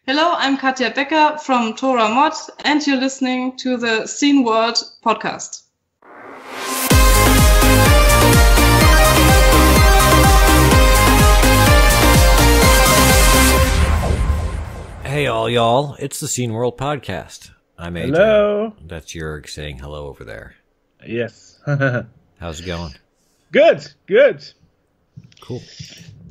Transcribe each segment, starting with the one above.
Hello, I'm Katja Becker from Tora Mod, and you're listening to the Scene World podcast. Hey all y'all, it's the Scene World podcast. I'm AJ. Hello. That's Jurg saying hello over there. Yes. How's it going? Good. Cool.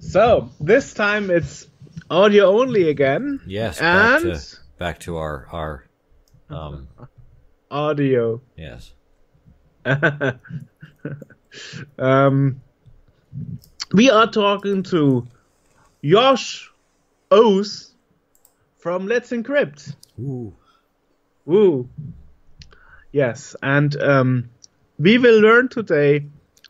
So, this time it's audio only again. Yes, and back to our audio. Yes. We are talking to Josh O's from Let's Encrypt. Woo. Yes, and we will learn today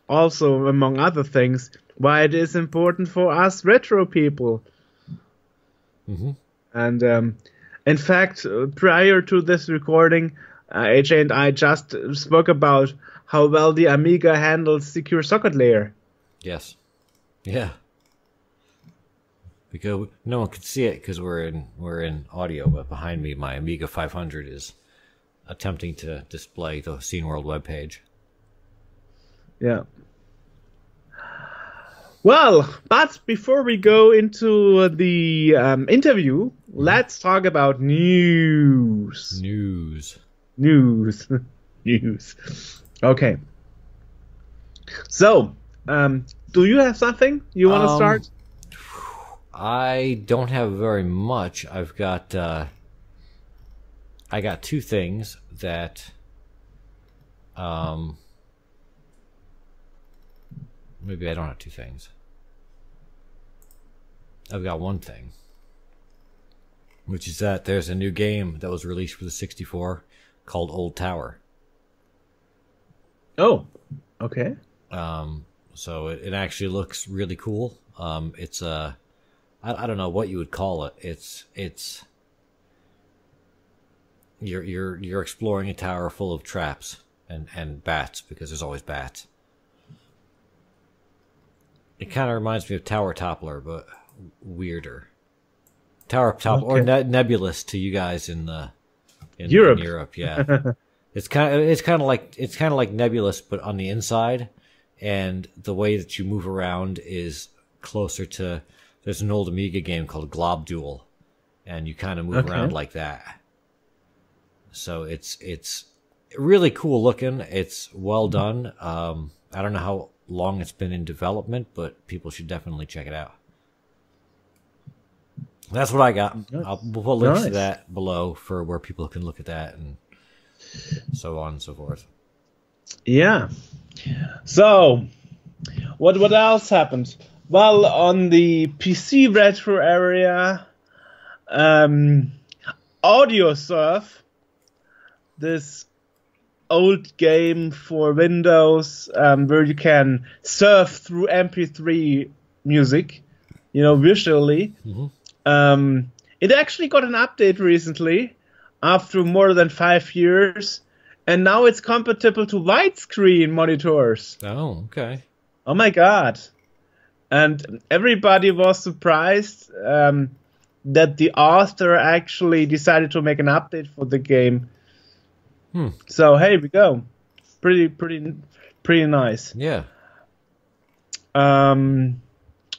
also, among other things, why it is important for us retro people. Mm-hmm. And in fact, prior to this recording, AJ and I just spoke about how well the Amiga handles secure socket layer. Yes. Yeah. Because no one can see it because we're in audio, but behind me, my Amiga 500 is attempting to display the Scene World webpage. Yeah. Well, but before we go into the interview, let's talk about news. News. Okay. So, do you have something you want to start? I don't have very much. I got two things that maybe I don't have two things. I've got one thing, which is that there's a new game that was released for the 64 called Old Tower. Oh, okay. So it actually looks really cool. It's a I don't know what you would call it. It's you're exploring a tower full of traps and bats, because there's always bats. It kind of reminds me of Tower Toppler, but weirder. Tower Toppler, or Nebulous to you guys in Europe. In Europe, yeah. it's kind of like Nebulous, but on the inside, and the way that you move around is closer to. There's an old Amiga game called Glob Duel, and you kind of move around like that. So it's really cool looking. It's well done. I don't know how long it's been in development, but people should definitely check it out. That's what I got. I'll put links to that below for where people can look at that and so on and so forth. Yeah. So, what else happened? Well, on the PC retro area, AudioSurf, this old game for Windows where you can surf through MP3 music, visually. Mm-hmm. It actually got an update recently after more than 5 years, and now it's compatible to widescreen monitors. Oh, okay. Oh my god. And everybody was surprised that the author actually decided to make an update for the game. So here we go. Pretty nice. Yeah. Well,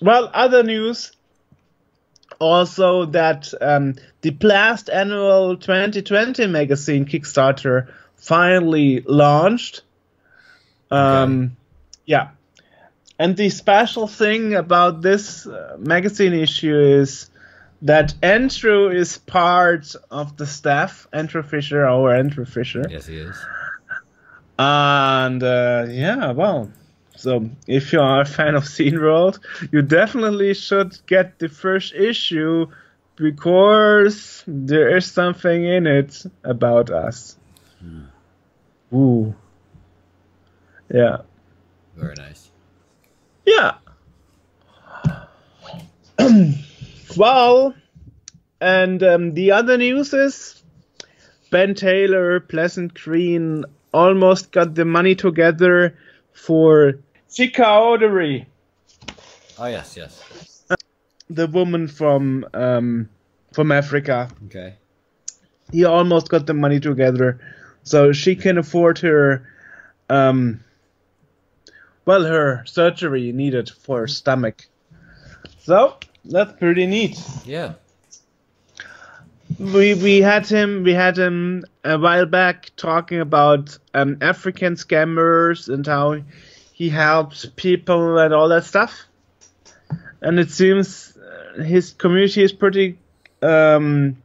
other news. Also, that the Blast Annual 2020 magazine Kickstarter finally launched. Yeah. And the special thing about this magazine issue is that Andrew is part of the staff. Andrew Fisher. Yes, he is. And so if you are a fan of Scene World, you definitely should get the first issue, because there is something in it about us. Ooh. Yeah. Very nice. Yeah. Well, and the other news is Ben Taylor, Pleasant Green almost got the money together for Chica Odery. Oh, yes. The woman from from Africa. Okay. He almost got the money together, so she can afford her, her surgery needed for her stomach. So that's pretty neat. Yeah. We had him a while back talking about African scammers and how he helps people and all that stuff. And it seems his community is pretty powerful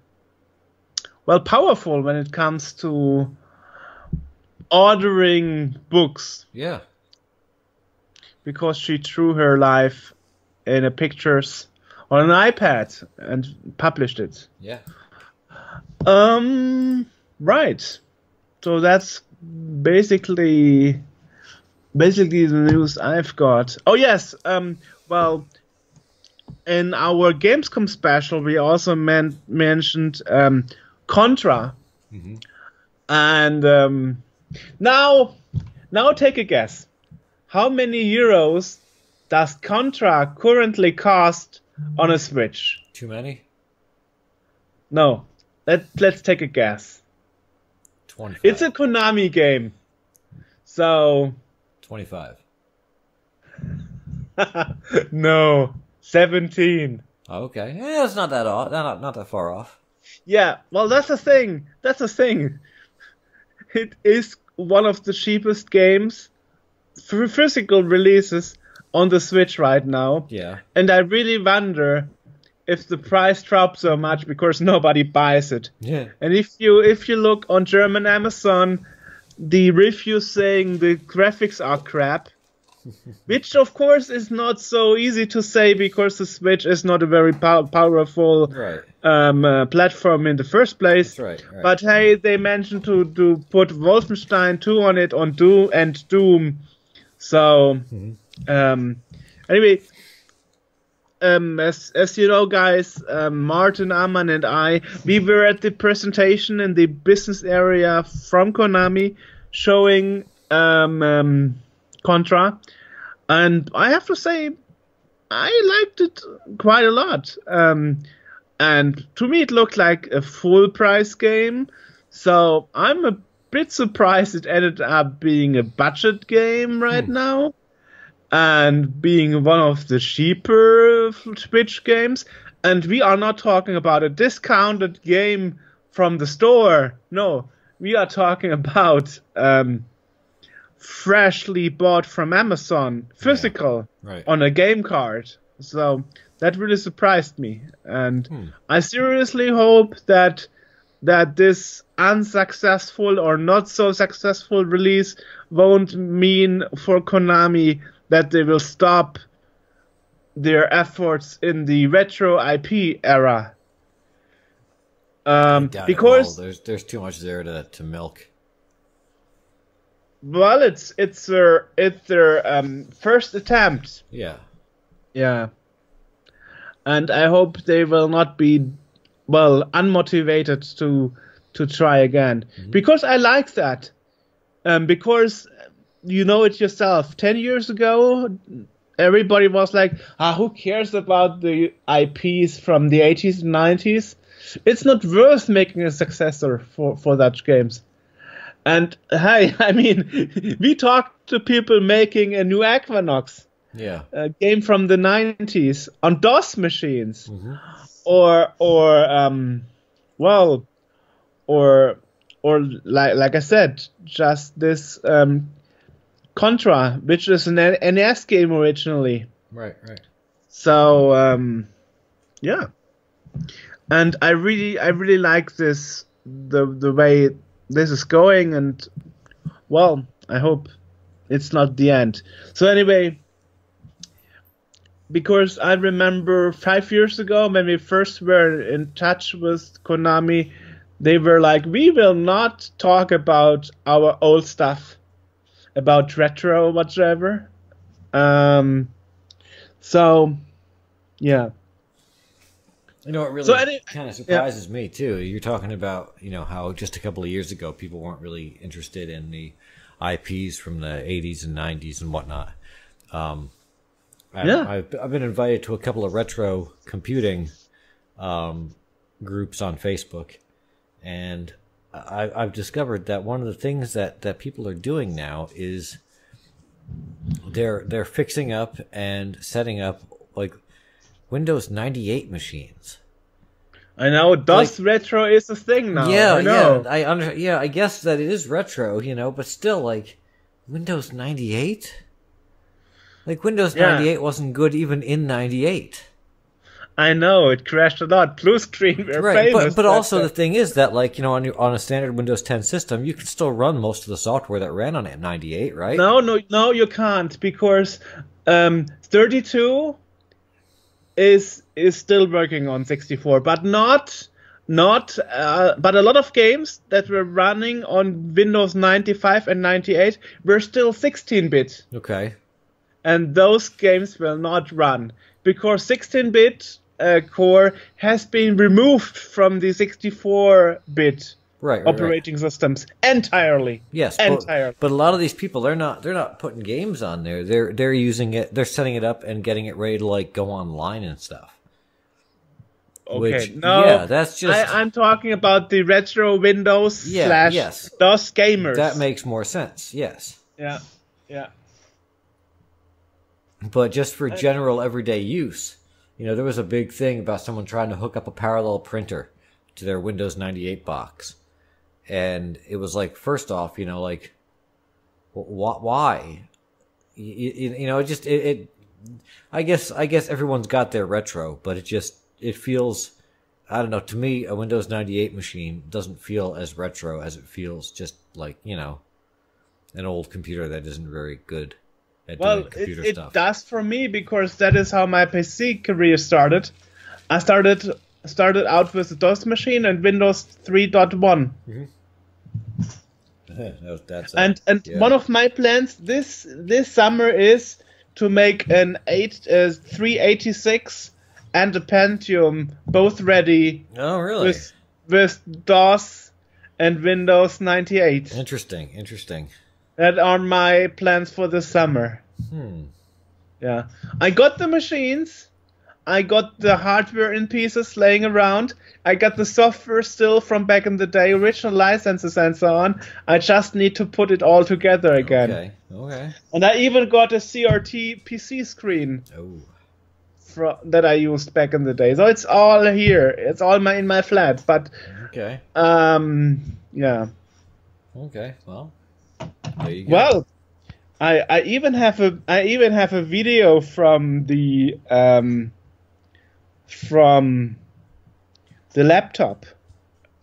when it comes to ordering books. Yeah. Because she drew her life in a pictures on an iPad and published it. Yeah. Right. So that's basically the news I've got. Oh yes. Well, in our Gamescom special, we also mentioned Contra. Mm-hmm. And now take a guess. How many euros does Contra currently cost on a Switch? Too many? No. Let's take a guess. 25. It's a Konami game. So 25. No. 17. Oh, okay. Yeah, it's not that off. Not that far off. Yeah, well that's the thing. It is one of the cheapest games for physical releases on the Switch right now. Yeah. And I really wonder if the price drops so much because nobody buys it. Yeah. And if you look on German Amazon, the reviews saying the graphics are crap, which of course is not so easy to say because the Switch is not a very powerful platform in the first place. That's right. But hey, they mentioned to put Wolfenstein 2 on it on Doom. So anyway. As you know, guys, Martin, Aman, and I, we were at the presentation in the business area from Konami showing Contra, and I have to say, I liked it quite a lot. And to me, it looked like a full price game, so I'm a bit surprised it ended up being a budget game right now. And being one of the cheaper Switch games. And we are not talking about a discounted game from the store. No, we are talking about freshly bought from Amazon, physical, on a game card. So that really surprised me. And I seriously hope that this unsuccessful or not so successful release won't mean for Konami that they will stop their efforts in the retro IP era. Because there's too much there to milk. Well, it's their first attempt. Yeah. Yeah. And I hope they will not be unmotivated to try again. Because I like that. Because you know it yourself. 10 years ago, everybody was like, who cares about the IPs from the 80s and 90s? It's not worth making a successor for that games. And hey, I mean, we talked to people making a new Equinox, a game from the 90s on DOS machines, or like I said, just this Contra, which is an NES game originally. Right. So, yeah. And I really like this, the way this is going, and, well, I hope it's not the end. So anyway, because I remember 5 years ago when we first were in touch with Konami, they were like, we will not talk about our old stuff, about retro whatsoever. So, yeah. You know, it really kind of surprises me, too. You're talking about, how just a couple of years ago people weren't really interested in the IPs from the 80s and 90s and whatnot. I've been invited to a couple of retro computing groups on Facebook, and I've discovered that one of the things that people are doing now is they're fixing up and setting up like Windows 98 machines. I know DOS retro is a thing now. Yeah, I know. I guess that it is retro, but still, like Windows 98. Like Windows 98 wasn't good even in 98. I know, it crashed a lot. Blue screen were famous. But also the thing is that, like, on a standard Windows 10 system, you can still run most of the software that ran on it 98, right? No, you can't, because 32 is still working on 64, but but a lot of games that were running on Windows 95 and 98 were still 16-bit. Okay. And those games will not run because 16-bit core has been removed from the 64-bit operating systems entirely. Yes, entirely. But a lot of these people, they're not putting games on there. They're using it. They're setting it up and getting it ready to like go online and stuff. Okay, no, that's just. I'm talking about the retro Windows / DOS gamers. That makes more sense. Yes. Yeah. But just for general everyday use, there was a big thing about someone trying to hook up a parallel printer to their Windows 98 box. And it was like, first off, like, why? I guess everyone's got their retro, but it feels, I don't know, to me, a Windows 98 machine doesn't feel as retro as it feels just like, an old computer that isn't very good. Well, it does for me because that is how my PC career started. I started out with a DOS machine and Windows 3.1. Mm-hmm. One of my plans this summer is to make an 386 and a Pentium both ready. Oh, really? With DOS and Windows 98. Interesting. That are my plans for the summer. Yeah. I got the machines. I got the hardware in pieces laying around. I got the software still from back in the day, original licenses and so on. I just need to put it all together again. Okay. And I even got a CRT PC screen that I used back in the day. So it's all here. It's all in my flat. But okay. Yeah. Okay. Well. There you go. Well, I even have a video from the laptop.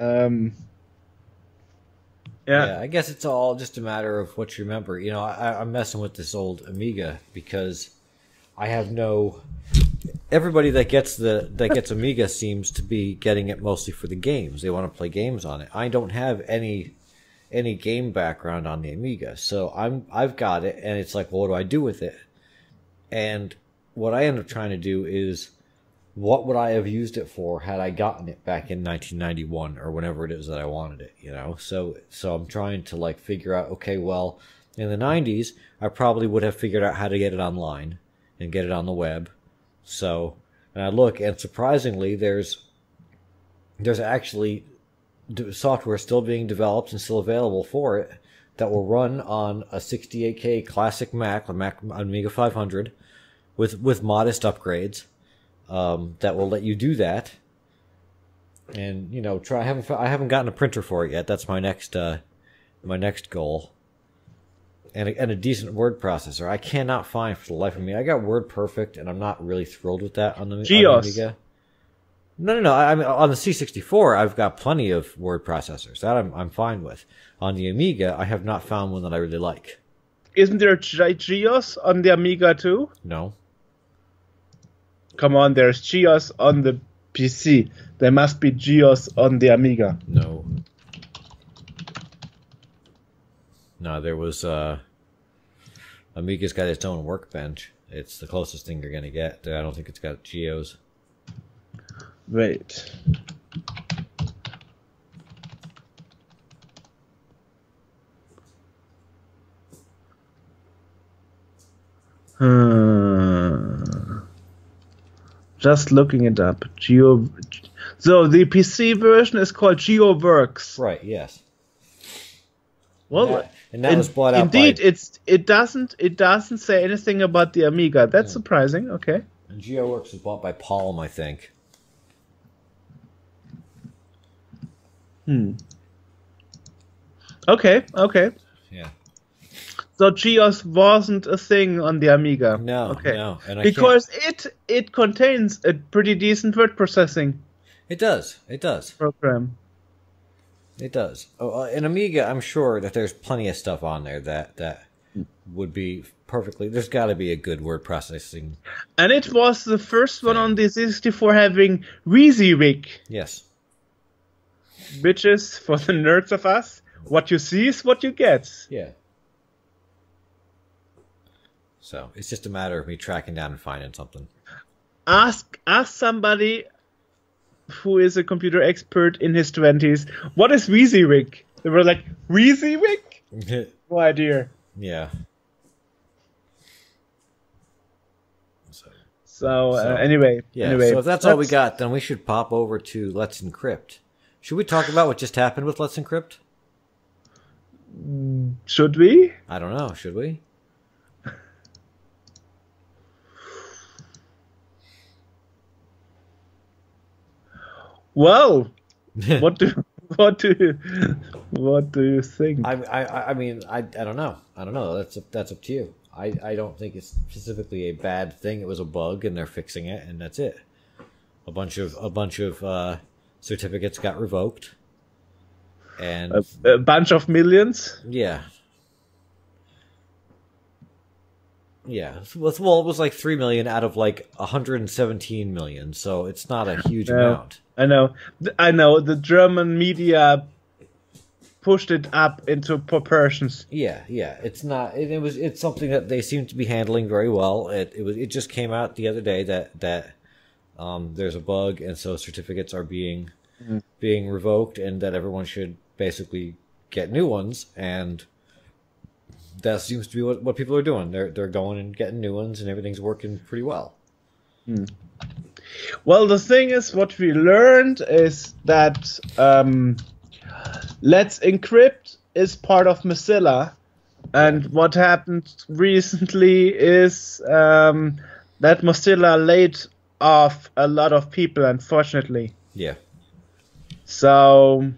Yeah, I guess it's all just a matter of what you remember. I'm messing with this old Amiga because I have no. Everybody that gets Amiga seems to be getting it mostly for the games. They want to play games on it. I don't have any game background on the Amiga, so I've got it, and it's like, well, what do I do with it? And what I end up trying to do is, what would I have used it for had I gotten it back in 1991 or whenever it is that I wanted it? So I'm trying to like figure out, okay, well, in the 90s, I probably would have figured out how to get it online and get it on the web. So, and I look, and surprisingly, there's actually software still being developed and still available for it that will run on a 68K classic Mac, Amiga 500, with modest upgrades that will let you do that. And I haven't gotten a printer for it yet. That's my next goal. And a decent word processor. I cannot find for the life of me. I got WordPerfect, and I'm not really thrilled with that on the Amiga. No. I mean, on the C64, I've got plenty of word processors. That I'm fine with. On the Amiga, I have not found one that I really like. Isn't there GEOS on the Amiga too? No. Come on, there's GEOS on the PC. There must be GEOS on the Amiga. No, there was Amiga's got its own workbench. It's the closest thing you're gonna get. I don't think it's got GEOS. Wait. Just looking it up. The So the PC version is called GeoWorks. Right. Yes. Well, and that was bought out. Indeed, it doesn't say anything about the Amiga. That's surprising. Okay. And GeoWorks was bought by Palm, I think. Okay. Yeah. So GeoS wasn't a thing on the Amiga. No. Okay. No. And because it contains a pretty decent word processing. It does. Program. It does. Oh, in Amiga, I'm sure that there's plenty of stuff on there that would be perfectly. There's got to be a good word processing. And it was the first one on the 64 having WYSIWYG. Yes. Which is, for the nerds of us, what you see is what you get. Yeah. So it's just a matter of me tracking down and finding something. Ask somebody who is a computer expert in his 20s, what is WYSIWYG? They were like, WYSIWYG? No idea. Yeah. So anyway. So if that's all we got, then we should pop over to Let's Encrypt. Should we talk about what just happened with Let's Encrypt? Should we? I don't know. Should we? Well, what do you think? I mean, I don't know. I don't know. That's up to you. I don't think it's specifically a bad thing. It was a bug, and they're fixing it, and that's it. A bunch of certificates got revoked, and a bunch of millions. Yeah. Well, it was like 3 million out of like 117 million, so it's not a huge amount. I know. The German media pushed it up into proportions. Yeah. It's not. It's something that they seem to be handling very well. It just came out the other day that there's a bug, and so certificates are being revoked, and that everyone should basically get new ones. And that seems to be what people are doing. They're going and getting new ones, and everything's working pretty well. Well, the thing is, what we learned is that Let's Encrypt is part of Mozilla, and what happened recently is that Mozilla laid off a lot of people, unfortunately. Yeah. So.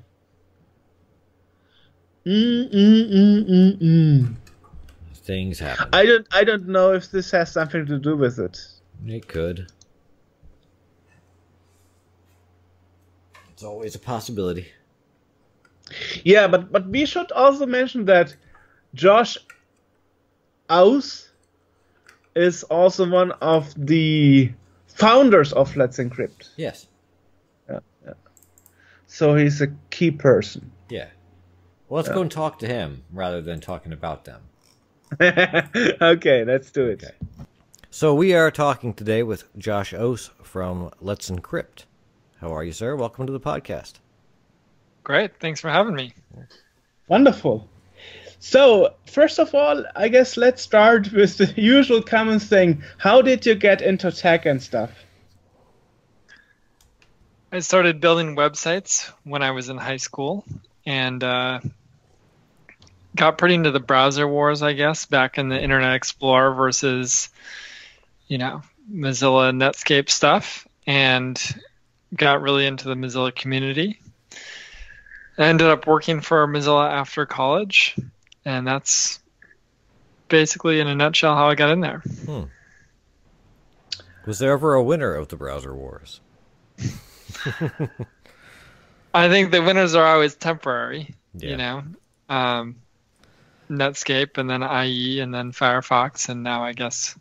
Things happen. I don't know if this has something to do with it. It could. It's always a possibility. Yeah, but we should also mention that Josh Aus is also one of the founders of Let's Encrypt. Yes. Yeah. So he's a key person. Yeah. Well, let's go and talk to him rather than talking about them. Okay, let's do it. Okay. So we are talking today with Josh Aus from Let's Encrypt. How are you, sir? Welcome to the podcast. Great. Thanks for having me. Wonderful. So, first of all, I guess let's start with the usual common thing. How did you get into tech and stuff? I started building websites when I was in high school and got pretty into the browser wars, I guess, back in the Internet Explorer versus, Mozilla Netscape stuff, and got really into the Mozilla community. I ended up working for Mozilla after college, and that's basically, in a nutshell, how I got in there. Was there ever a winner of the browser wars? I think the winners are always temporary, Yeah. Netscape, and then IE, and then Firefox, and now I guess,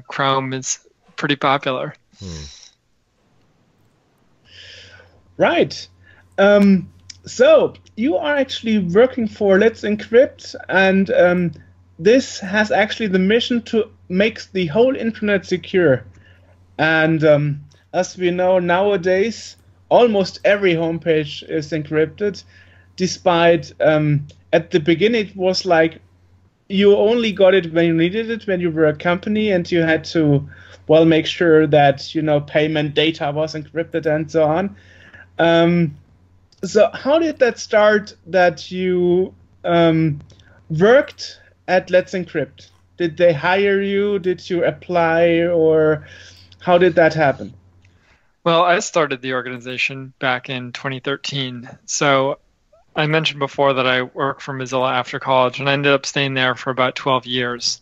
Chrome is pretty popular. Right. So, you are actually working for Let's Encrypt, and this has actually the mission to make the whole internet secure. And as we know nowadays, almost every homepage is encrypted, despite at the beginning it was like you only got it when you needed it, when you were a company, and you had to, make sure that, payment data was encrypted and so on. So how did that start that you worked at Let's Encrypt? Did they hire you? Did you apply? Or how did that happen? Well, I started the organization back in 2013. So I mentioned before that I worked for Mozilla after college, and I ended up staying there for about 12 years.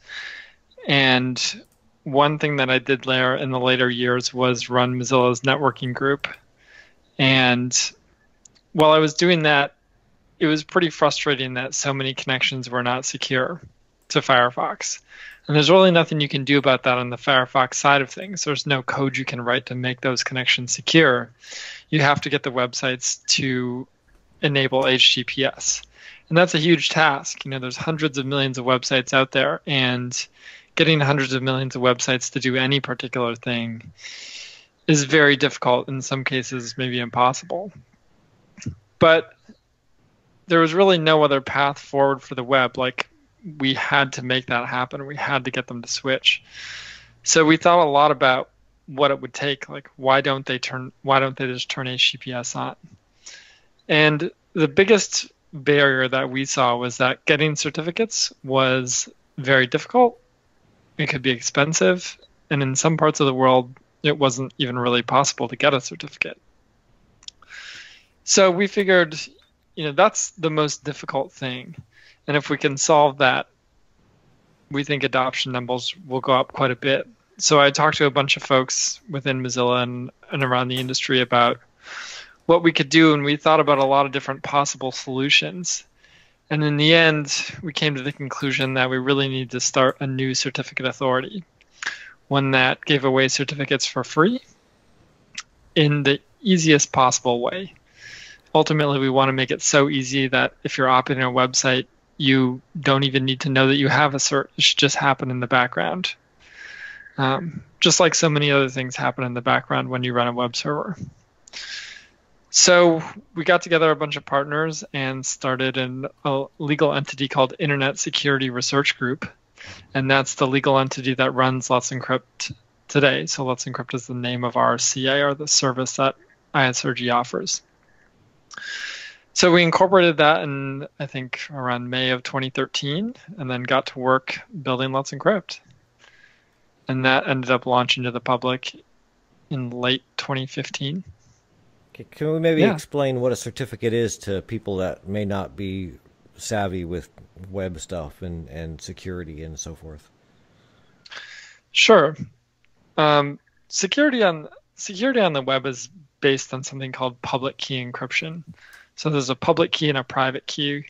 And one thing that I did there in the later years was run Mozilla's networking group. And while I was doing that, it was pretty frustrating that so many connections were not secure to Firefox. And there's really nothing you can do about that on the Firefox side of things. There's no code you can write to make those connections secure. You have to get the websites to enable HTTPS. And that's a huge task. There's hundreds of millions of websites out there, and getting hundreds of millions of websites to do any particular thing is very difficult, in some cases maybe impossible. But there was really no other path forward for the web. Like, we had to make that happen. We had to get them to switch. So we thought a lot about what it would take. Like, why don't they just turn HTTPS on? And the biggest barrier that we saw was that getting certificates was very difficult. It could be expensive, and in some parts of the world, it wasn't even really possible to get a certificate. So we figured, that's the most difficult thing. And if we can solve that, we think adoption numbers will go up quite a bit. So I talked to a bunch of folks within Mozilla and around the industry about what we could do, and we thought about a lot of different possible solutions. And in the end, we came to the conclusion that we really need to start a new certificate authority, one that gave away certificates for free in the easiest possible way. Ultimately, we want to make it so easy that if you're operating a website, you don't even need to know that you have a cert. It should just happen in the background. Just like so many other things happen in the background when you run a web server. So we got together a bunch of partners and started a legal entity called Internet Security Research Group. And that's the legal entity that runs Let's Encrypt today. So Let's Encrypt is the name of our CA, or the service that ISRG offers. So we incorporated that in, I think, around May of 2013, and then got to work building Let's Encrypt. And that ended up launching to the public in late 2015. Okay, can we maybe explain what a certificate is to people that may not be savvy with web stuff and security and so forth? Sure. Security on the web is based on something called public key encryption. So there's a public key and a private key.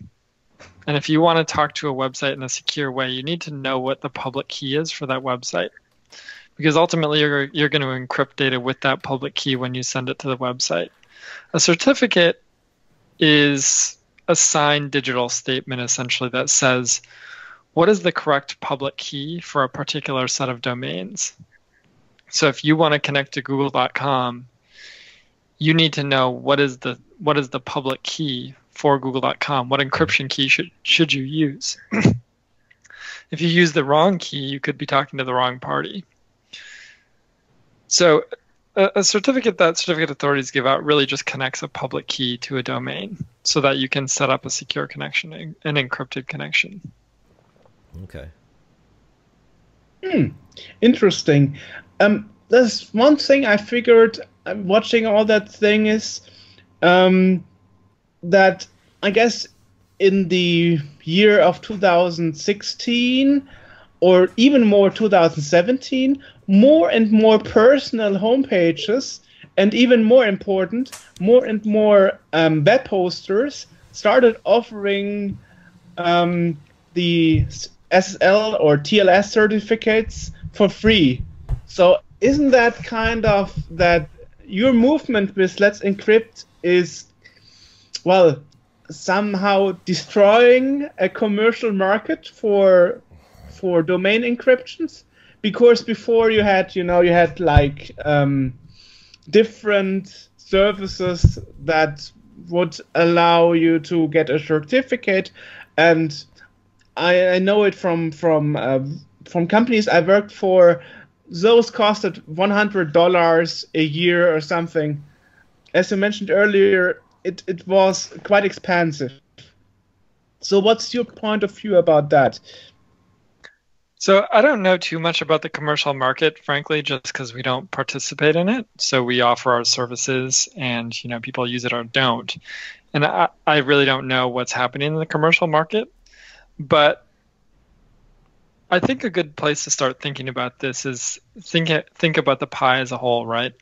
And if you want to talk to a website in a secure way, you need to know what the public key is for that website. Because ultimately, you're going to encrypt data with that public key when you send it to the website. A certificate is a signed digital statement, essentially, that says, what is the correct public key for a particular set of domains? So if you want to connect to google.com, you need to know what is the public key for google.com. What encryption key should you use? If you use the wrong key, you could be talking to the wrong party. So a certificate that certificate authorities give out really just connects a public key to a domain so that you can set up a secure connection, an encrypted connection. Okay. Interesting. There's one thing I figured watching all that thing is that I guess in the year of 2016 or even more 2017, more and more personal homepages, and even more important, more and more web posters started offering the SSL or TLS certificates for free. So isn't that kind of that your movement with Let's Encrypt is, well, somehow destroying a commercial market for domain encryptions? Because before you had like different services that would allow you to get a certificate, and I know it from companies I worked for. Those costed $100 a year or something, as you mentioned earlier, it was quite expansive. So what's your point of view about that? So I don't know too much about the commercial market, frankly, just because we don't participate in it. So we offer our services and, people use it or don't. And I really don't know what's happening in the commercial market. But I think a good place to start thinking about this is think about the pie as a whole, right?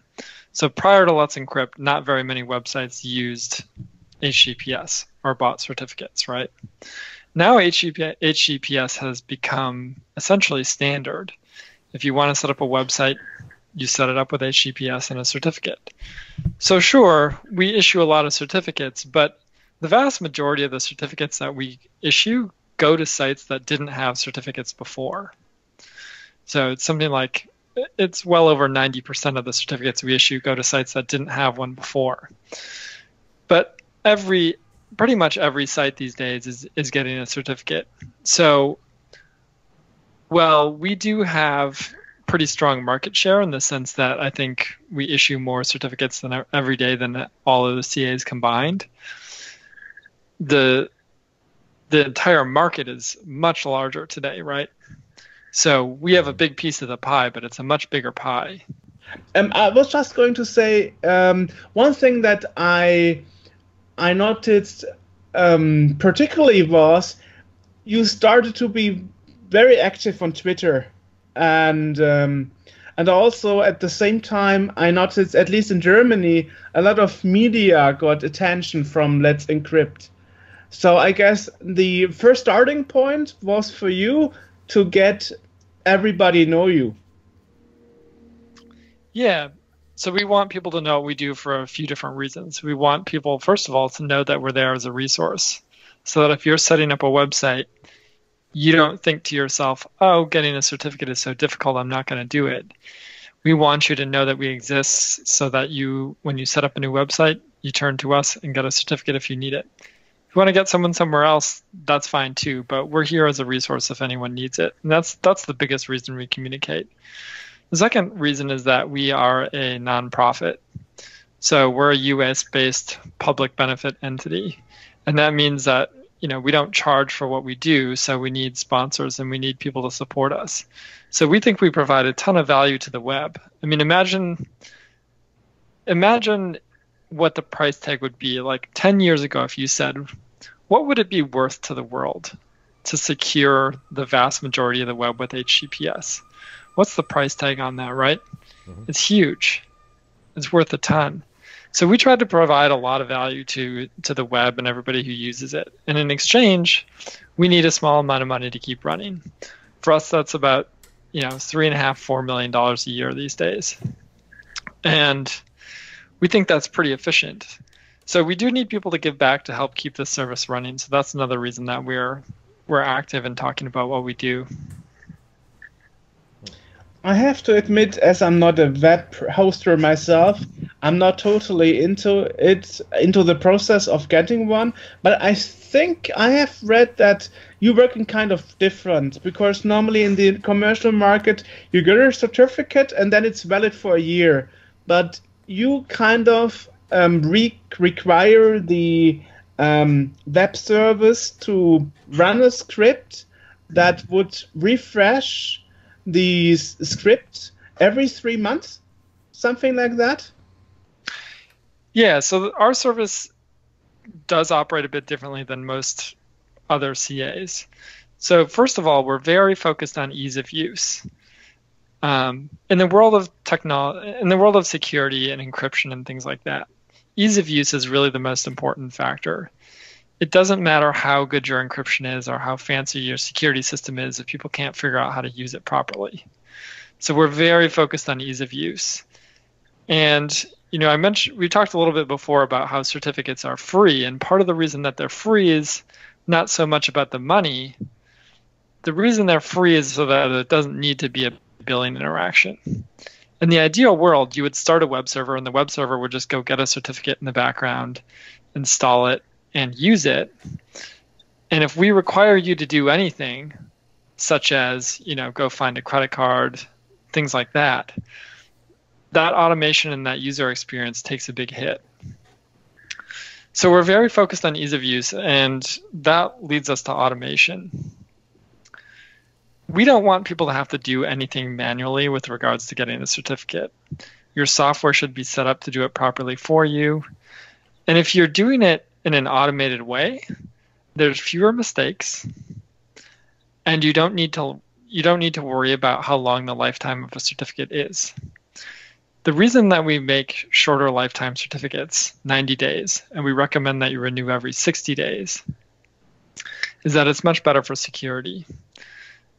So prior to Let's Encrypt, not very many websites used HTTPS or bought certificates, right? Now HTTPS has become essentially standard. If you want to set up a website, you set it up with HTTPS and a certificate. So sure, we issue a lot of certificates, but the vast majority of the certificates that we issue go to sites that didn't have certificates before. So it's something like, it's well over 90% of the certificates we issue go to sites that didn't have one before. But pretty much every site these days is getting a certificate. So, well, we do have pretty strong market share in the sense that I think we issue more certificates every day than all of the CAs combined. The entire market is much larger today, right? So we have a big piece of the pie, but it's a much bigger pie. I was just going to say one thing that I noticed particularly was you started to be very active on Twitter, and also at the same time I noticed, at least in Germany, a lot of media got attention from Let's Encrypt. So I guess the first starting point was for you to get everybody know you. Yeah. So we want people to know what we do for a few different reasons. We want people, first of all, to know that we're there as a resource. So that if you're setting up a website, you don't think to yourself, oh, getting a certificate is so difficult, I'm not going to do it. We want you to know that we exist so that when you set up a new website, you turn to us and get a certificate if you need it. If you want to get someone somewhere else, that's fine too, but we're here as a resource if anyone needs it. And that's the biggest reason we communicate. The second reason is that we are a nonprofit. So we're a US-based public benefit entity. And that means that, we don't charge for what we do, so we need sponsors and we need people to support us. So we think we provide a ton of value to the web. I mean, imagine what the price tag would be. Like 10 years ago, if you said, what would it be worth to the world to secure the vast majority of the web with HTTPS? What's the price tag on that, right? Mm-hmm. It's huge. It's worth a ton. So we try to provide a lot of value to the web and everybody who uses it. And in exchange, we need a small amount of money to keep running. For us, that's about $3.5–4 million a year these days. And we think that's pretty efficient. So we do need people to give back to help keep this service running. So that's another reason that we're active in talking about what we do. I have to admit, as I'm not a web hoster myself, I'm not totally into the process of getting one. But I think I have read that you're working kind of different, because normally in the commercial market, you get a certificate and then it's valid for a year. But you kind of require the web service to run a script that would refresh the script every 3 months, something like that? Yeah, so our service does operate a bit differently than most other CAs. So first of all, we're very focused on ease of use. In the world of security and encryption and things like that, ease of use is really the most important factor. It doesn't matter how good your encryption is or how fancy your security system is if people can't figure out how to use it properly. So we're very focused on ease of use. And we talked a little bit before about how certificates are free, and part of the reason that they're free is not so much about the money. The reason they're free is so that it doesn't need to be a billing interaction. In the ideal world, you would start a web server and the web server would just go get a certificate in the background, install it, and use it. And if we require you to do anything, such as, go find a credit card, things like that, that automation and that user experience takes a big hit. So we're very focused on ease of use, and that leads us to automation. We don't want people to have to do anything manually with regards to getting a certificate. Your software should be set up to do it properly for you. And if you're doing it in an automated way, there's fewer mistakes, and you don't need to worry about how long the lifetime of a certificate is. The reason that we make shorter lifetime certificates, 90 days, and we recommend that you renew every 60 days, is that it's much better for security.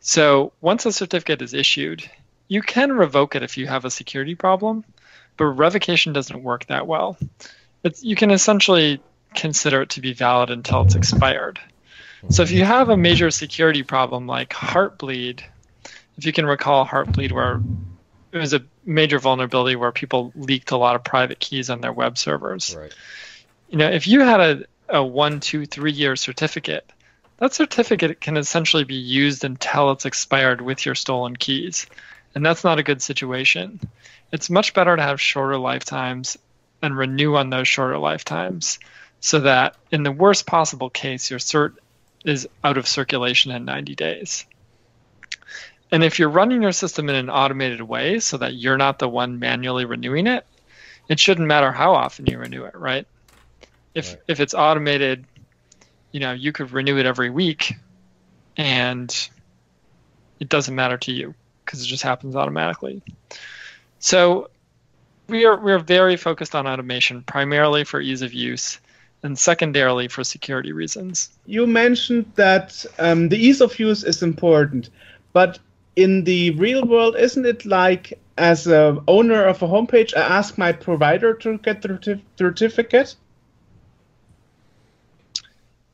So once a certificate is issued, you can revoke it if you have a security problem, but revocation doesn't work that well. You can essentially consider it to be valid until it's expired. So if you have a major security problem like Heartbleed, if you can recall Heartbleed, where it was a major vulnerability where people leaked a lot of private keys on their web servers. Right. If you had a 1, 2, 3 year certificate, that certificate can essentially be used until it's expired with your stolen keys. And that's not a good situation. It's much better to have shorter lifetimes and renew on those shorter lifetimes so that in the worst possible case, your cert is out of circulation in 90 days. And if you're running your system in an automated way so that you're not the one manually renewing it, it shouldn't matter how often you renew it, right? If it's automated, you could renew it every week and it doesn't matter to you because it just happens automatically. So we're very focused on automation, primarily for ease of use and secondarily for security reasons. You mentioned that the ease of use is important, but in the real world, isn't it like as an owner of a homepage, I ask my provider to get the certificate?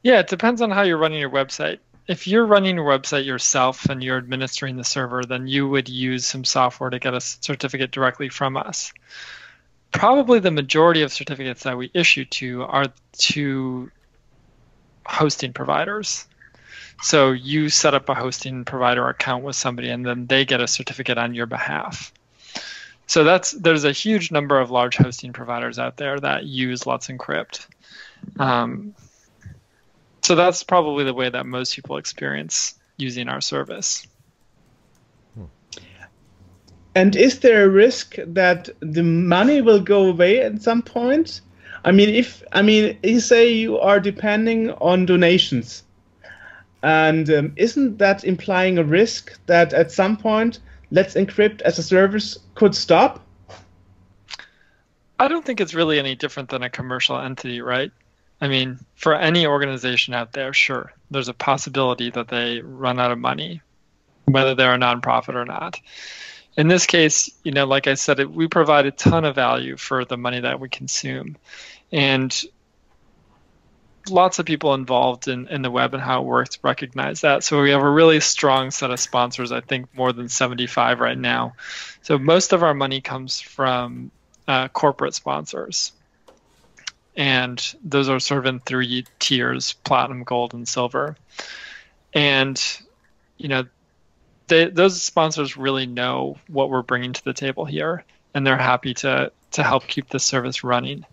Yeah, it depends on how you're running your website. If you're running your website yourself and you're administering the server, then you would use some software to get a certificate directly from us. Probably the majority of certificates that we issue to are to hosting providers. So you set up a hosting provider account with somebody and then they get a certificate on your behalf. So there's a huge number of large hosting providers out there that use Let's Encrypt. So that's probably the way that most people experience using our service. And is there a risk that the money will go away at some point? You say you are depending on donations. And isn't that implying a risk that at some point Let's Encrypt as a service could stop? I don't think it's really any different than a commercial entity, right? For any organization out there, sure, there's a possibility that they run out of money, whether they're a nonprofit or not. In this case, like I said, we provide a ton of value for the money that we consume. And lots of people involved in the web and how it works recognize that. So we have a really strong set of sponsors, I think more than 75 right now. So most of our money comes from corporate sponsors. And those are sort of in 3 tiers, platinum, gold, and silver. And, those sponsors really know what we're bringing to the table here, and they're happy to help keep the service running.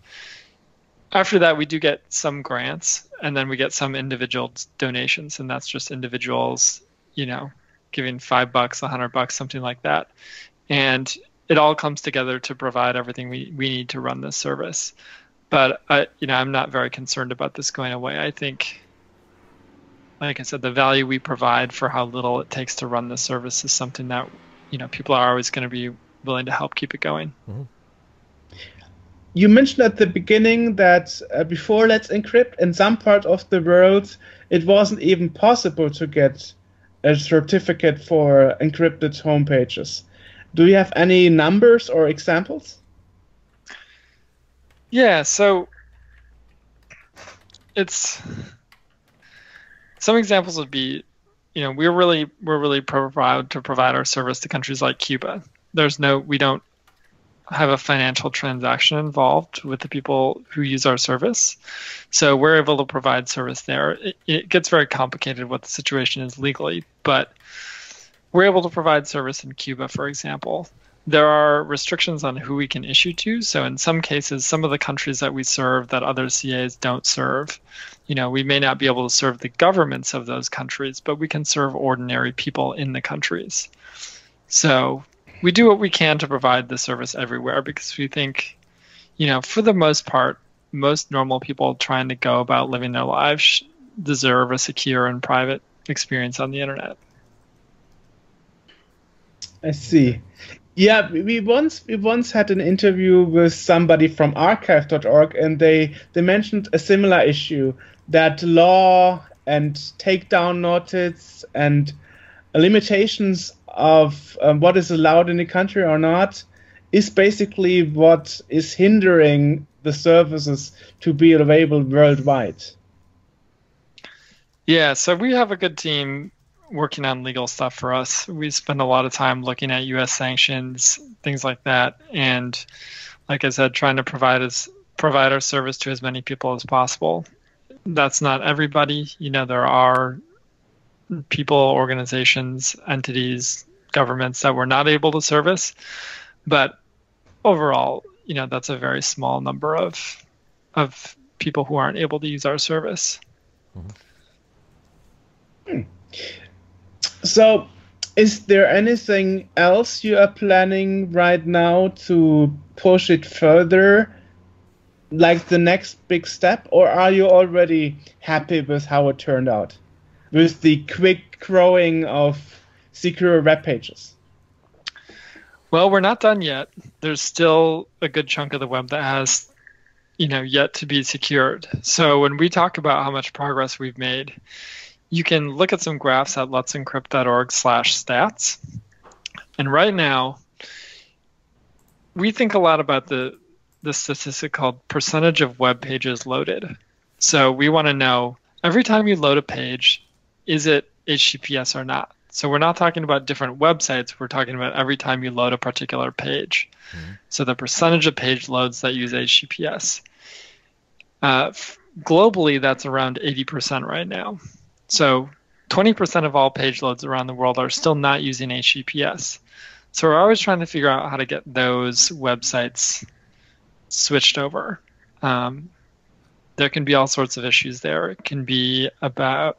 After that, we do get some grants, and then we get some individual donations, and that's just individuals, giving $5, $100, something like that. And it all comes together to provide everything we need to run this service. But I'm not very concerned about this going away. I think, like I said, the value we provide for how little it takes to run the service is something that people are always going to be willing to help keep it going. Mm-hmm. You mentioned at the beginning that before Let's Encrypt, in some part of the world, it wasn't even possible to get a certificate for encrypted homepages. Do you have any numbers or examples? Yeah, so some examples would be, we're really proud to provide our service to countries like Cuba. We don't have a financial transaction involved with the people who use our service. So we're able to provide service there. It gets very complicated what the situation is legally, but we're able to provide service in Cuba, for example, there are restrictions on who we can issue to. So in some cases, some of the countries that we serve that other CAs don't serve, we may not be able to serve the governments of those countries, but we can serve ordinary people in the countries. So we do what we can to provide the service everywhere because we think, for the most part, most normal people trying to go about living their lives deserve a secure and private experience on the internet. I see. Yeah, we once had an interview with somebody from archive.org, and they mentioned a similar issue, that law and takedown notice and limitations of what is allowed in the country or not is basically what is hindering the services to be available worldwide. Yeah, so we have a good team working on legal stuff for us. We spend a lot of time looking at U.S. sanctions, things like that, and like I said, trying to provide our service to as many people as possible. That's not everybody. There are people, organizations, entities, governments that we're not able to service, but overall, that's a very small number of people who aren't able to use our service. So, is there anything else you are planning right now to push it further, like the next big step, or are you already happy with how it turned out, with the quick growing of secure web pages? Well, we're not done yet. There's still a good chunk of the web that has, yet to be secured. So when we talk about how much progress we've made, you can look at some graphs at let'sencrypt.org/stats. And right now, we think a lot about the statistic called percentage of web pages loaded. So we want to know, every time you load a page, is it HTTPS or not? So we're not talking about different websites. We're talking about every time you load a particular page. Mm-hmm. So the percentage of page loads that use HTTPS. Globally, that's around 80% right now. So 20% of all page loads around the world are still not using HTTPS. So we're always trying to figure out how to get those websites switched over. There can be all sorts of issues there. It can be about,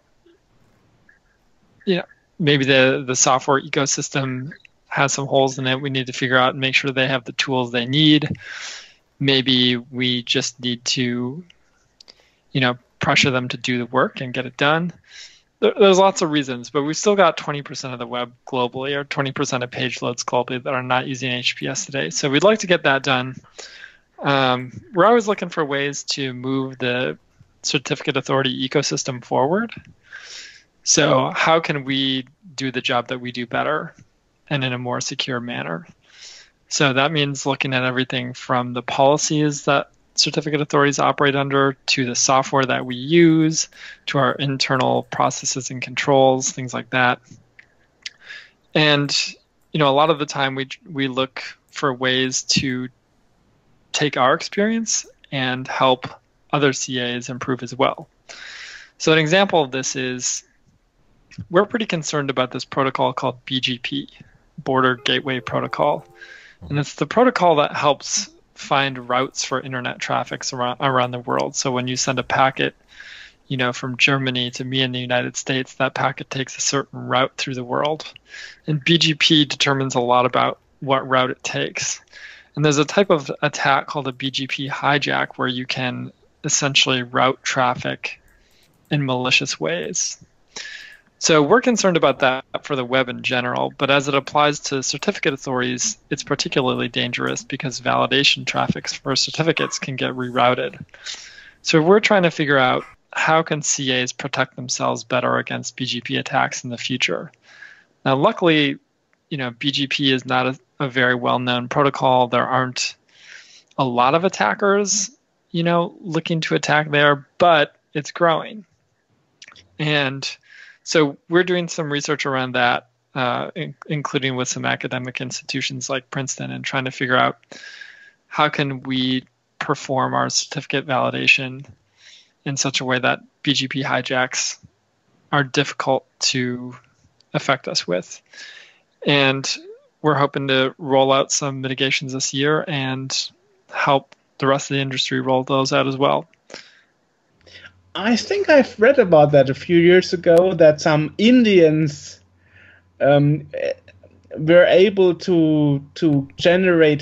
maybe the software ecosystem has some holes in it. We need to figure out and make sure they have the tools they need. Maybe we just need to, pressure them to do the work and get it done. There's lots of reasons, but we've still got 20% of the web globally, or 20% of page loads globally, that are not using HTTPS today. So we'd like to get that done. We're always looking for ways to move the certificate authority ecosystem forward. So how can we do the job that we do better and in a more secure manner? So that means looking at everything from the policies that certificate authorities operate under, to the software that we use, to our internal processes and controls, things like that. And a lot of the time we look for ways to take our experience and help other CAs improve as well. So an example of this is, we're pretty concerned about this protocol called BGP, Border Gateway Protocol. And it's the protocol that helps find routes for internet traffic around the world. So when you send a packet, from Germany to me in the United States, that packet takes a certain route through the world. And BGP determines a lot about what route it takes. And there's a type of attack called a Bgp hijack, where you can essentially route traffic in malicious ways. So we're concerned about that for the web in general, but as it applies to certificate authorities, it's particularly dangerous because validation traffic for certificates can get rerouted. So we're trying to figure out, how can CAs protect themselves better against BGP attacks in the future? Now, luckily, BGP is not a very well-known protocol. There aren't a lot of attackers, looking to attack there, but it's growing. And so we're doing some research around that, including with some academic institutions like Princeton, and trying to figure out, how can we perform our certificate validation in such a way that BGP hijacks are difficult to affect us with. And we're hoping to roll out some mitigations this year and help the rest of the industry roll those out as well. I think I've read about that a few years ago, that some Indians were able to generate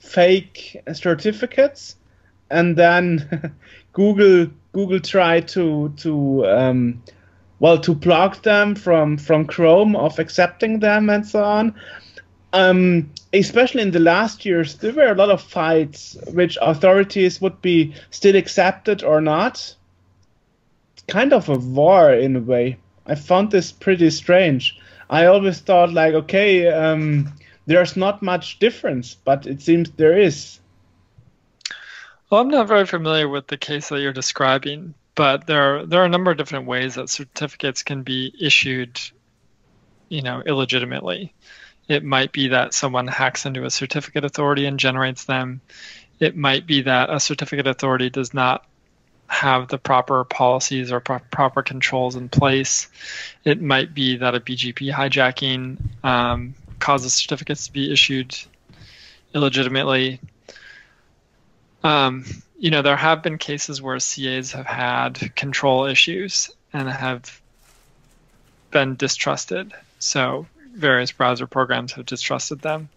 fake certificates, and then Google tried to block them from Chrome of accepting them and so on. Especially in the last years, there were a lot of fights which authorities would be still accepted or not. Kind of a war in a way. I found this pretty strange. I always thought, like, okay, there's not much difference, but it seems there is. Well, I'm not very familiar with the case that you're describing, but there are a number of different ways that certificates can be issued, illegitimately. It might be that someone hacks into a certificate authority and generates them. It might be that a certificate authority does not have the proper policies or proper controls in place. It might be that a Bgp hijacking causes certificates to be issued illegitimately. There have been cases where CAs have had control issues and have been distrusted. So various browser programs have distrusted them.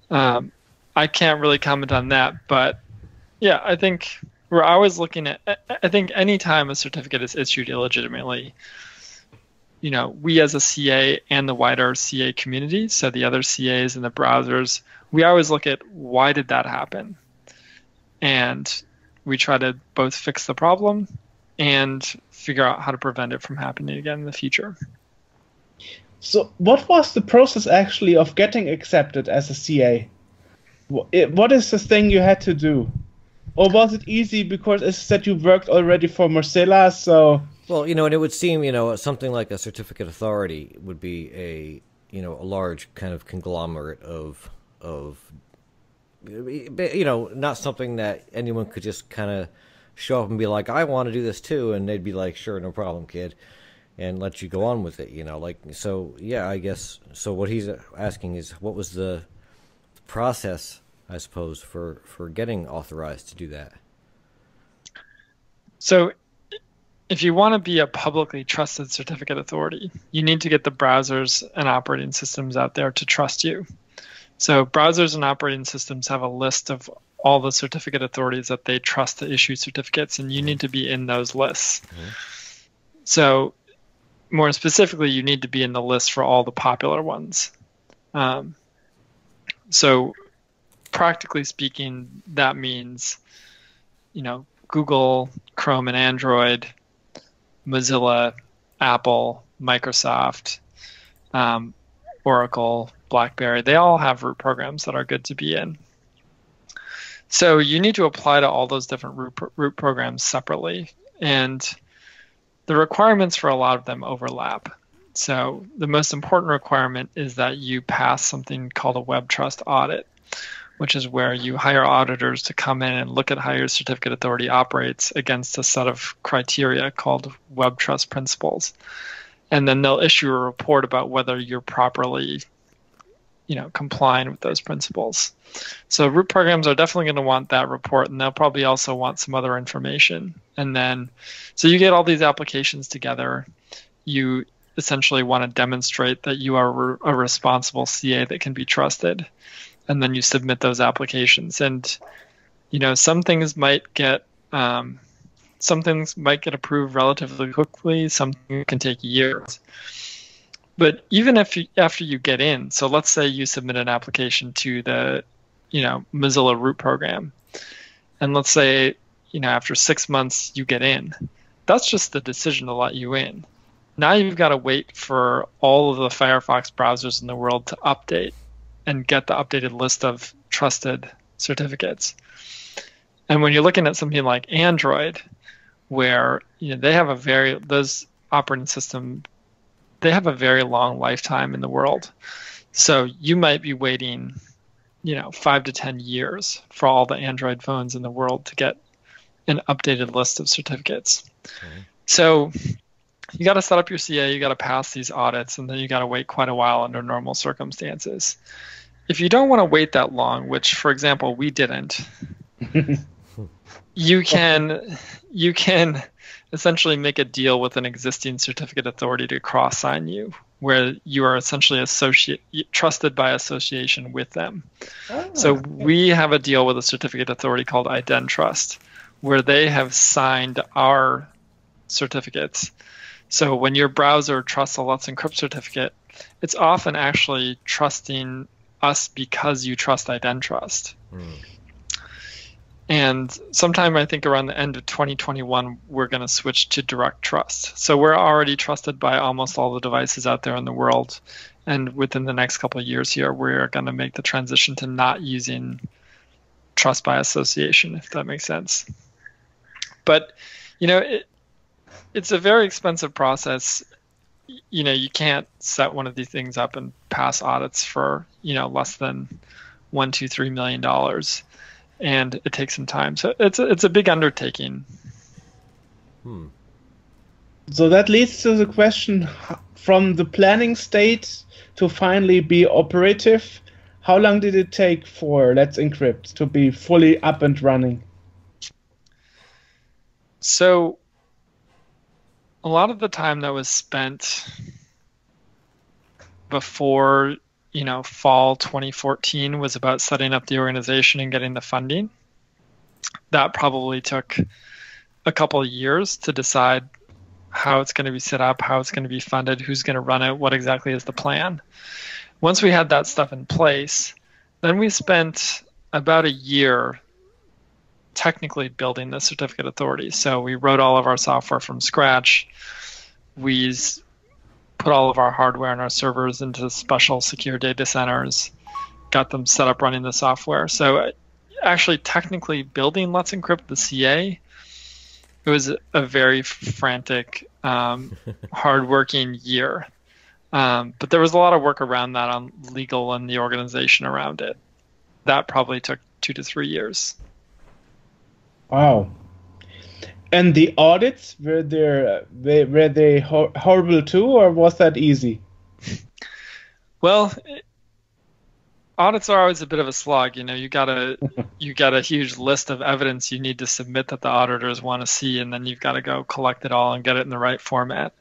I can't really comment on that, but yeah, I think we're always looking at, I think anytime a certificate is issued illegitimately, we as a CA and the wider CA community, so the other CAs and the browsers, we always look at why did that happen? And we try to both fix the problem and figure out how to prevent it from happening again in the future. So what was the process actually of getting accepted as a CA? What is the thing you had to do? Or was it easy because it said you worked already for Mozilla, so... Well, and it would seem, something like a certificate authority would be a large kind of conglomerate of not something that anyone could just kind of show up and be like, I want to do this too, and they'd be like, sure, no problem, kid, and let you go on with it, so yeah, I guess. So what he's asking is, what was the process, I suppose, for getting authorized to do that? So if you want to be a publicly trusted certificate authority, you need to get the browsers and operating systems out there to trust you. So browsers and operating systems have a list of all the certificate authorities that they trust to issue certificates, and you need to be in those lists. Mm-hmm. So more specifically, you need to be in the list for all the popular ones. So practically speaking, that means, Google, Chrome and Android, Mozilla, Apple, Microsoft, Oracle, BlackBerry, they all have root programs that are good to be in. So you need to apply to all those different root programs separately. And the requirements for a lot of them overlap. So the most important requirement is that you pass something called a Web Trust Audit, which is where you hire auditors to come in and look at how your certificate authority operates against a set of criteria called Web Trust Principles. And then they'll issue a report about whether you're properly complying with those principles. So root programs are definitely going to want that report, and they'll probably also want some other information. And then, so you get all these applications together. You essentially want to demonstrate that you are a responsible CA that can be trusted. And then you submit those applications. And, some things might get approved relatively quickly. Some can take years. But even after you get in, so let's say you submit an application to the, Mozilla root program, and let's say, after 6 months you get in, that's just the decision to let you in. Now you've got to wait for all of the Firefox browsers in the world to update and get the updated list of trusted certificates. And when you're looking at something like Android, where they have those operating system, they have a very long lifetime in the world. So you might be waiting, 5 to 10 years for all the Android phones in the world to get an updated list of certificates. Mm-hmm. So you got to set up your CA, you got to pass these audits, and then you got to wait quite a while under normal circumstances. If you don't want to wait that long, which, for example, we didn't, you can essentially make a deal with an existing certificate authority to cross-sign you, where you are essentially trusted by association with them. Oh. So we have a deal with a certificate authority called IdenTrust, where they have signed our certificates. So when your browser trusts a Let's Encrypt certificate, it's often actually trusting us because you trust IdenTrust. And sometime, I think around the end of 2021, we're going to switch to direct trust. So we're already trusted by almost all the devices out there in the world. And within the next couple of years here, we're going to make the transition to not using trust by association, if that makes sense. But, it's a very expensive process. You can't set one of these things up and pass audits for, less than $1, $2, $3 million. And it takes some time. So it's a big undertaking. So that leads to the question, from the planning state to finally be operative, how long did it take for Let's Encrypt to be fully up and running? So a lot of the time that was spent before fall 2014 was about setting up the organization and getting the funding. That probably took a couple of years to decide how it's going to be set up, how it's going to be funded, who's going to run it, what exactly is the plan. Once we had that stuff in place, then we spent about a year technically building the certificate authority. So we wrote all of our software from scratch. We put all of our hardware and our servers into special secure data centers, got them set up running the software. So actually technically building Let's Encrypt, the CA, it was a very frantic, hardworking year. But there was a lot of work around that on legal and the organization around it. That probably took 2 to 3 years. Wow. And the audits, were they horrible too, or was that easy? Well, audits are always a bit of a slog. You got a huge list of evidence you need to submit that the auditors want to see, and then you've got to go collect it all and get it in the right format.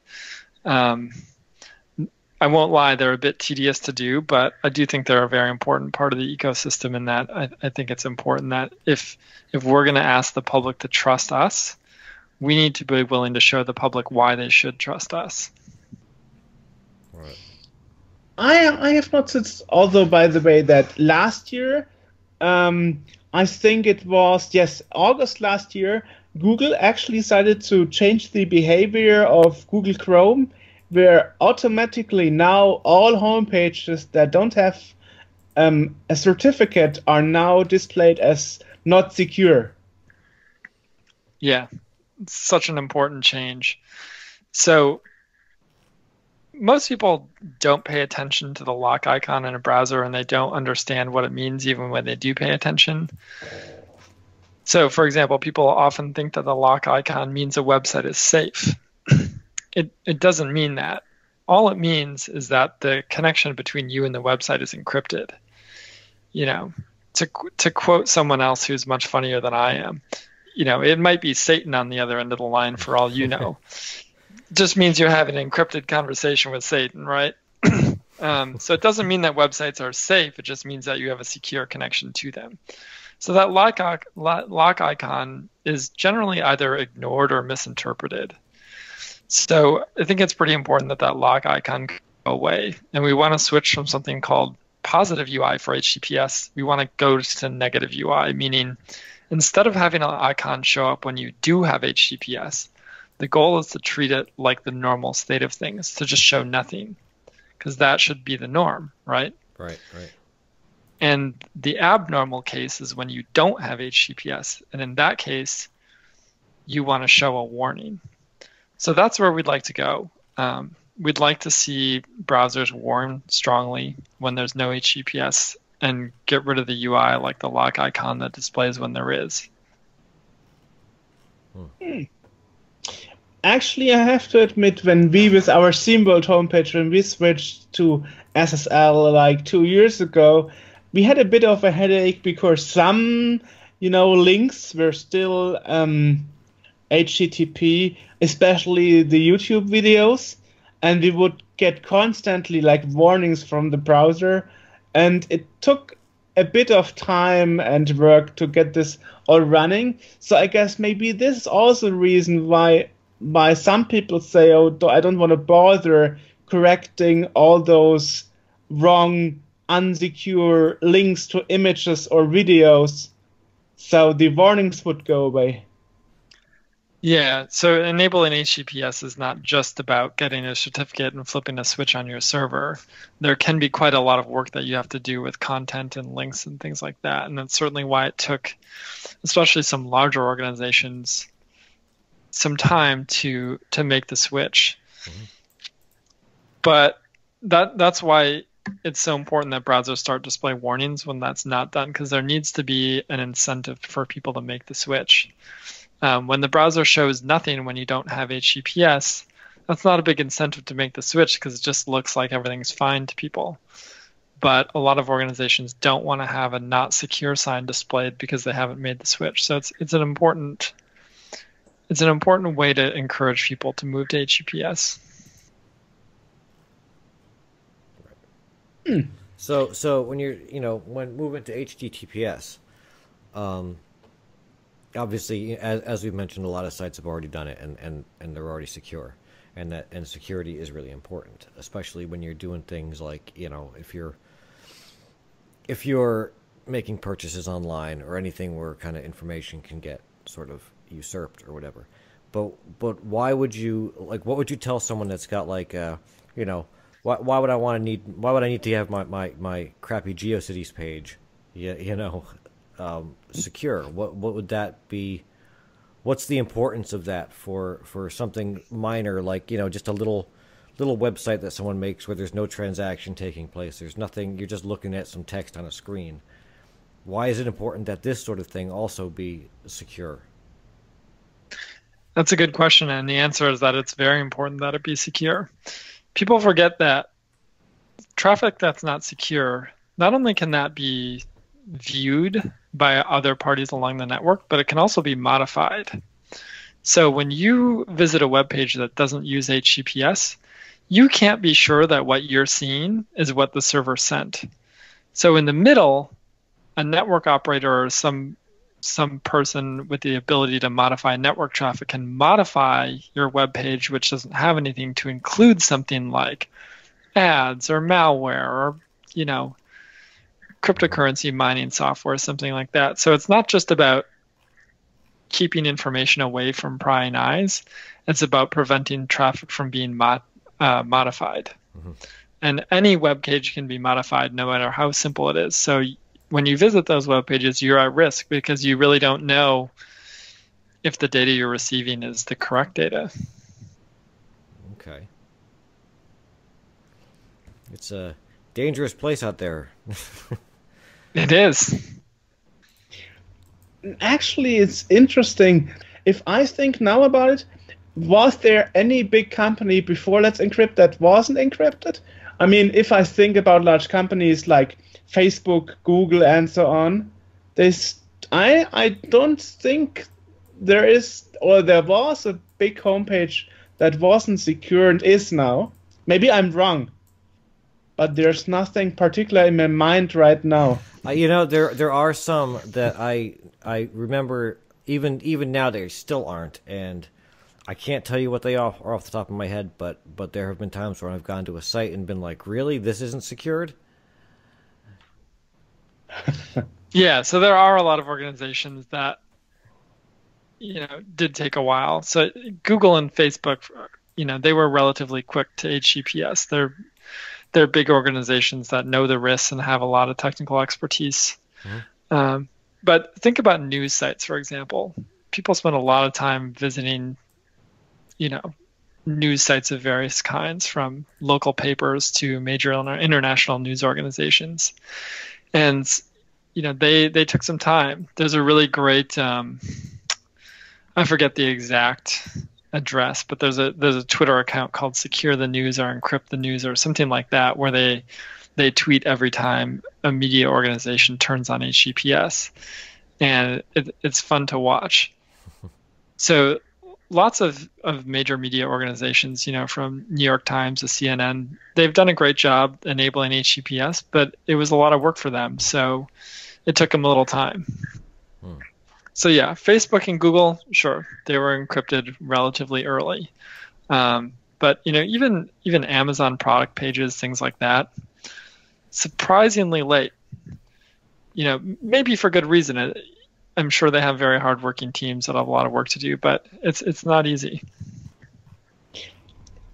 I won't lie, they're a bit tedious to do, but I do think they're a very important part of the ecosystem, in that I think it's important that if we're going to ask the public to trust us, we need to be willing to show the public why they should trust us. Right. I have noticed, although, by the way, that last year, I think it was, August last year, Google actually decided to change the behavior of Google Chrome, where automatically now all homepages that don't have a certificate are now displayed as not secure. Yeah, it's such an important change. So most people don't pay attention to the lock icon in a browser, and they don't understand what it means even when they do pay attention. So, for example, people often think that the lock icon means a website is safe. It doesn't mean that. All it means is that the connection between you and the website is encrypted. To quote someone else who's much funnier than I am, it might be Satan on the other end of the line for all you know. It just means you're having an encrypted conversation with Satan, right? So it doesn't mean that websites are safe. It just means that you have a secure connection to them. So that lock icon is generally either ignored or misinterpreted. So I think it's pretty important that lock icon go away. And we want to switch from something called positive UI for HTTPS. We want to go to negative UI, meaning instead of having an icon show up when you do have HTTPS, the goal is to treat it like the normal state of things, to just show nothing, because that should be the norm, right? Right. And the abnormal case is when you don't have HTTPS. And in that case, you want to show a warning. So that's where we'd like to go. We'd like to see browsers warn strongly when there's no HTTPS and get rid of the UI like the lock icon that displays when there is. Actually, I have to admit, when we, with our SeamWorld homepage, when we switched to SSL like 2 years ago, we had a bit of a headache because some, links were still HTTP, especially the YouTube videos, and we would get constantly like warnings from the browser, and it took a bit of time and work to get this all running. So I guess maybe this is also the reason why some people say, oh, I don't want to bother correcting all those wrong, unsecure links to images or videos, so the warnings would go away. Yeah, so enabling HTTPS is not just about getting a certificate and flipping a switch on your server. There can be quite a lot of work that you have to do with content and links and things like that. And that's certainly why it took, especially some larger organizations, some time to make the switch. Mm-hmm. But that's why it's so important that browsers start display warnings when that's not done, because there needs to be an incentive for people to make the switch. When the browser shows nothing when you don't have HTTPS, that's not a big incentive to make the switch because it just looks like everything's fine to people. But a lot of organizations don't want to have a not secure sign displayed because they haven't made the switch. So it's an important way to encourage people to move to HTTPS. So when you're when moving to HTTPS, obviously as we've mentioned, a lot of sites have already done it and they're already secure, and security is really important, especially when you're doing things like if you're making purchases online or anything where kind of information can get sort of usurped or whatever. But why would you what would you tell someone that's got why would I need to have my crappy GeoCities page secure? What would that be? What's the importance of that for something minor like just a little website that someone makes where there's no transaction taking place, there's nothing, you're just looking at some text on a screen? Why is it important that this sort of thing also be secure? That's a good question, and the answer is that it's very important that it be secure. People forget that traffic that's not secure, not only can that be viewed by other parties along the network, but it can also be modified. So when you visit a web page that doesn't use HTTPS, you can't be sure that what you're seeing is what the server sent. So in the middle, a network operator or some person with the ability to modify network traffic can modify your web page, which doesn't have anything, to include something like ads or malware or cryptocurrency mining software, something like that. So it's not just about keeping information away from prying eyes. It's about preventing traffic from being modified. Mm-hmm. And any web page can be modified no matter how simple it is. So when you visit those web pages, you're at risk because you really don't know if the data you're receiving is the correct data. Okay. It's a dangerous place out there. It is. Actually, it's interesting. If I think now about it, was there any big company before Let's Encrypt that wasn't encrypted? I mean, if I think about large companies like Facebook, Google, and so on, I don't think there is, or there was, a big homepage that wasn't secure and is now. Maybe I'm wrong, but there's nothing particular in my mind right now. There are some that I remember even now they still aren't, and I can't tell you what they are off the top of my head, but there have been times where I've gone to a site and been like, really, this isn't secured? Yeah, so there are a lot of organizations that did take a while. So Google and Facebook, they were relatively quick to HTTPS. They're big organizations that know the risks and have a lot of technical expertise. Mm-hmm. But think about news sites, for example. People spend a lot of time visiting, news sites of various kinds, from local papers to major international news organizations. And, they took some time. There's a really great, I forget the exact address, but there's a Twitter account called Secure the News or Encrypt the News or something like that, where they tweet every time a media organization turns on HTTPS, and it's fun to watch. So lots of major media organizations, from New York Times to CNN, they've done a great job enabling HTTPS, but it was a lot of work for them, so it took them a little time. So yeah, Facebook and Google, sure, they were encrypted relatively early. But even Amazon product pages, things like that, surprisingly late. Maybe for good reason. I'm sure they have very hardworking teams that have a lot of work to do, but it's not easy.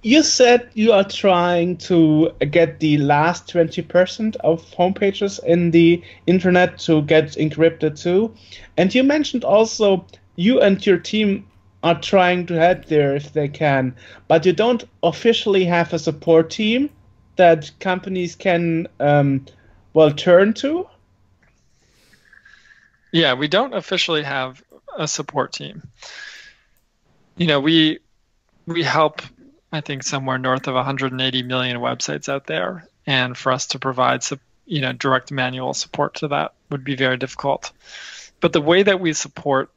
You said you are trying to get the last 20% of homepages in the internet to get encrypted too. And you mentioned also you and your team are trying to help there if they can, but you don't officially have a support team that companies can turn to? Yeah, we don't officially have a support team. We help, I think, somewhere north of 180 million websites out there, and for us to provide direct manual support to that would be very difficult. But the way that we support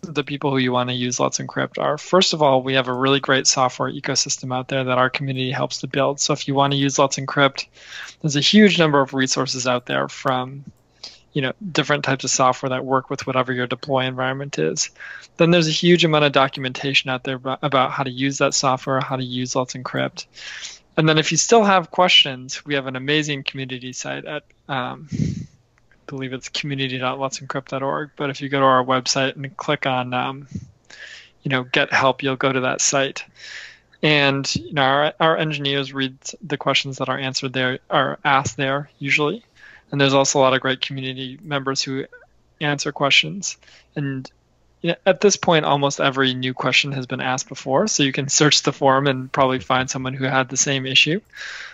the people who you want to use Let's Encrypt are, first of all, we have a really great software ecosystem out there that our community helps to build. So if you want to use Let's Encrypt, there's a huge number of resources out there from different types of software that work with whatever your deploy environment is. Then there's a huge amount of documentation out there about how to use that software, how to use Let's Encrypt. And then if you still have questions, we have an amazing community site at, I believe it's community.letsencrypt.org. But if you go to our website and click on, get help, you'll go to that site. And our engineers read the questions that are asked there usually. And there's also a lot of great community members who answer questions. And at this point, almost every new question has been asked before, so you can search the forum and probably find someone who had the same issue.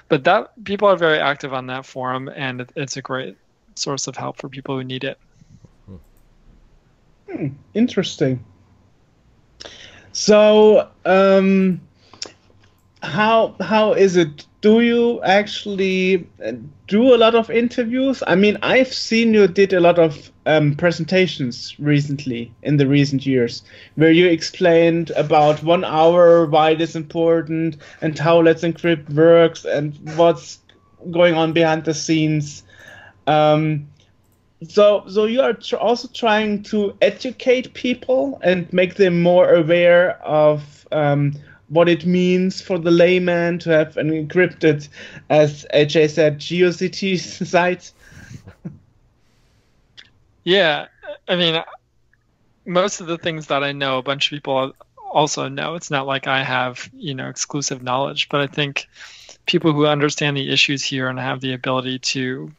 But people are very active on that forum, and it's a great source of help for people who need it. Interesting. So, how is it? Do you actually do a lot of interviews? I mean, I've seen you did a lot of presentations recently, in the recent years, where you explained about 1 hour why it is important and how Let's Encrypt works and what's going on behind the scenes. So you are also trying to educate people and make them more aware of what it means for the layman to have an encrypted, as AJ said, GeoCT site. Yeah, I mean, most of the things that I know, a bunch of people also know. It's not like I have, exclusive knowledge, but I think people who understand the issues here and have the ability to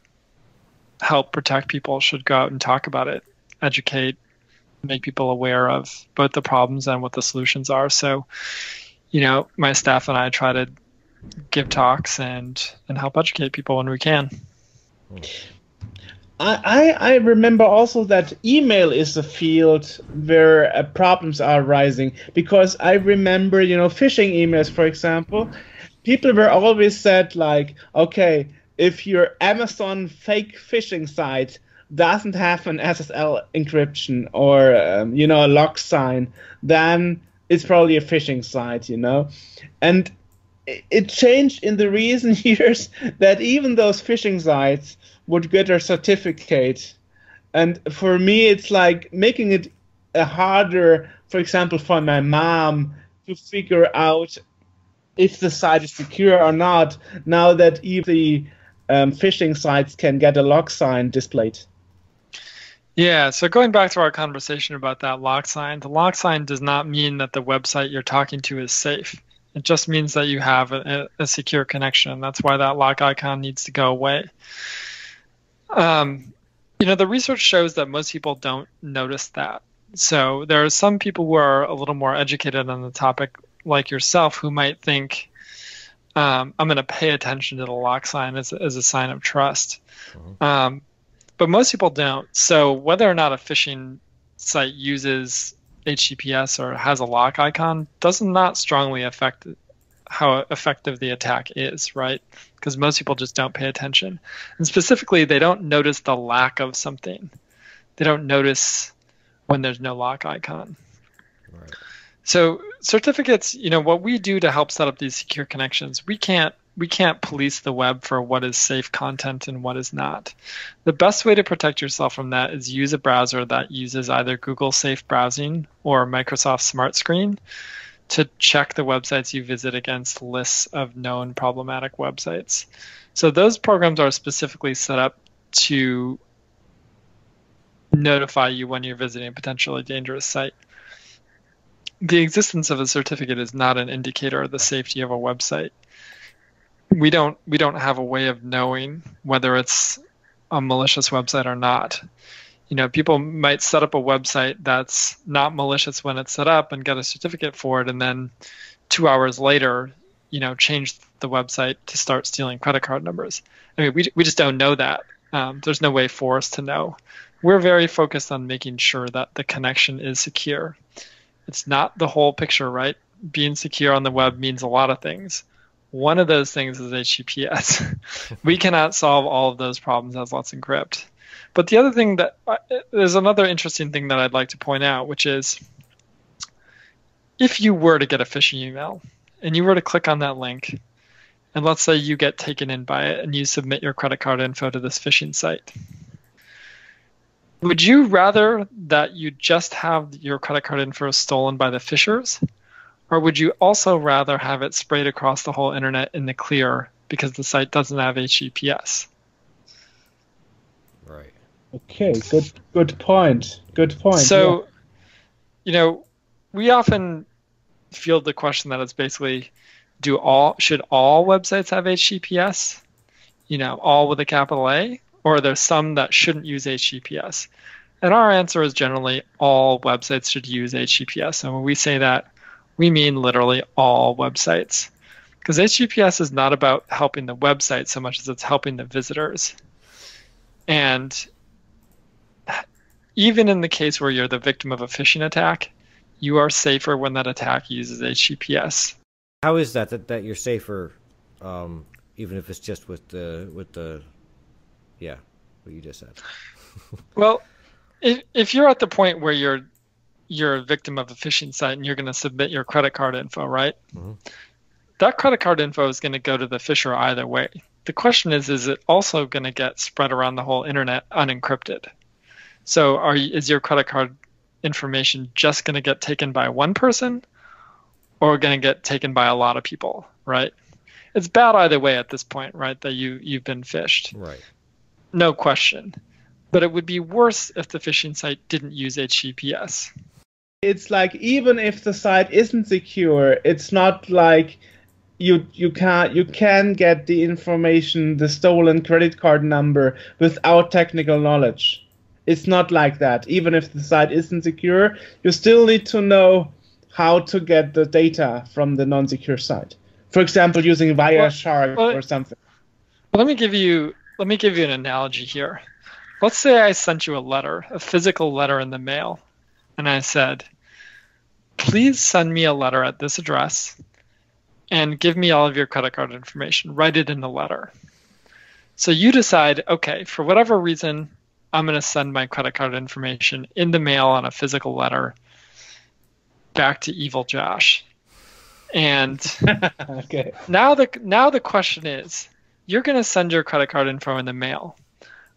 help protect people should go out and talk about it, educate, make people aware of both the problems and what the solutions are. So, my staff and I try to give talks and help educate people when we can. I remember also that email is a field where problems are rising, because I remember, phishing emails, for example, people were always said like, okay, if your Amazon fake phishing site doesn't have an SSL encryption or, a lock sign, then it's probably a phishing site, And it changed in the recent years that even those phishing sites would get a certificate. And for me, it's like making it harder, for example, for my mom to figure out if the site is secure or not, now that even the phishing sites can get a lock sign displayed. Yeah, so going back to our conversation about that lock sign, the lock sign does not mean that the website you're talking to is safe. It just means that you have a secure connection. That's why that lock icon needs to go away. The research shows that most people don't notice that. So there are some people who are a little more educated on the topic, like yourself, who might think, I'm going to pay attention to the lock sign as a sign of trust. But most people don't. So whether or not a phishing site uses HTTPS or has a lock icon does not strongly affect how effective the attack is, right? Because most people just don't pay attention. And specifically, they don't notice the lack of something. They don't notice when there's no lock icon. Right. So certificates, what we do to help set up these secure connections, we can't police the web for what is safe content and what is not. The best way to protect yourself from that is use a browser that uses either Google Safe Browsing or Microsoft Smart Screen to check the websites you visit against lists of known problematic websites. So those programs are specifically set up to notify you when you're visiting a potentially dangerous site. The existence of a certificate is not an indicator of the safety of a website. We don't have a way of knowing whether it's a malicious website or not. People might set up a website that's not malicious when it's set up and get a certificate for it, and then 2 hours later, change the website to start stealing credit card numbers. I mean, we just don't know that. There's no way for us to know. We're very focused on making sure that the connection is secure. It's not the whole picture, right? Being secure on the web means a lot of things. One of those things is HTTPS. We cannot solve all of those problems as Let's Encrypt. But the other thing there's another interesting thing that I'd like to point out, which is if you were to get a phishing email and you were to click on that link, and let's say you get taken in by it and you submit your credit card info to this phishing site, would you rather that you just have your credit card info stolen by the phishers? Or would you also rather have it sprayed across the whole internet in the clear because the site doesn't have HTTPS? Right. Okay, good point. Good point. So, we often field the question that it's basically, should all websites have HTTPS? All with a capital A? Or are there some that shouldn't use HTTPS? And our answer is generally all websites should use HTTPS. And when we say that, we mean literally all websites. Because HTTPS is not about helping the website so much as it's helping the visitors. And even in the case where you're the victim of a phishing attack, you are safer when that attack uses HTTPS. How is that you're safer, even if it's just with the yeah, what you just said? Well, if you're at the point where you're a victim of a phishing site and you're going to submit your credit card info, right? Mm-hmm. That credit card info is going to go to the phisher either way. The question is it also going to get spread around the whole internet unencrypted? So is your credit card information just going to get taken by one person or going to get taken by a lot of people, right? It's bad either way at this point, right, that you've been phished. Right. No question. But it would be worse if the phishing site didn't use HTTPS. It's like even if the site isn't secure, it's not like you can get the information, the stolen credit card number without technical knowledge. It's not like that. Even if the site isn't secure, you still need to know how to get the data from the non-secure site. For example, using Wireshark or something. Let me give you an analogy here. Let's say I sent you a letter, a physical letter in the mail, and I said, please send me a letter at this address and give me all of your credit card information. Write it in the letter. So you decide, okay, for whatever reason, I'm going to send my credit card information in the mail on a physical letter back to Evil Josh. And okay. Now the question is, you're going to send your credit card info in the mail.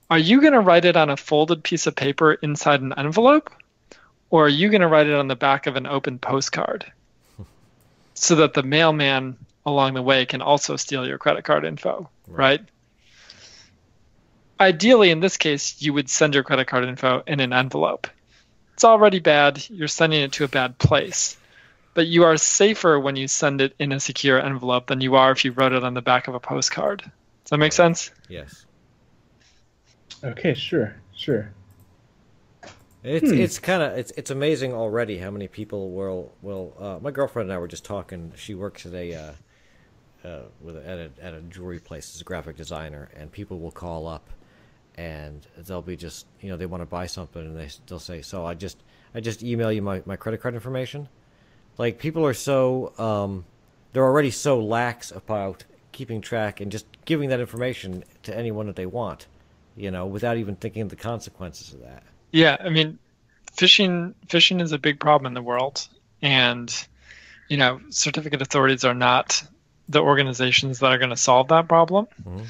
Are you going to write it on a folded piece of paper inside an envelope? Or are you going to write it on the back of an open postcard so that the mailman along the way can also steal your credit card info, right? Ideally, in this case, you would send your credit card info in an envelope. It's already bad. You're sending it to a bad place. But you are safer when you send it in a secure envelope than you are if you wrote it on the back of a postcard. Does that make sense? Yes. Okay, sure. It's amazing already how many people will my girlfriend and I were just talking. She works at a jewelry place as a graphic designer, and people will call up and they'll be just, they want to buy something, and they'll say, so I just email you my credit card information. Like, people are so they're already so lax about keeping track and just giving that information to anyone that they want, without even thinking of the consequences of that. Yeah, I mean, phishing is a big problem in the world, and certificate authorities are not the organizations that are going to solve that problem. Mm-hmm.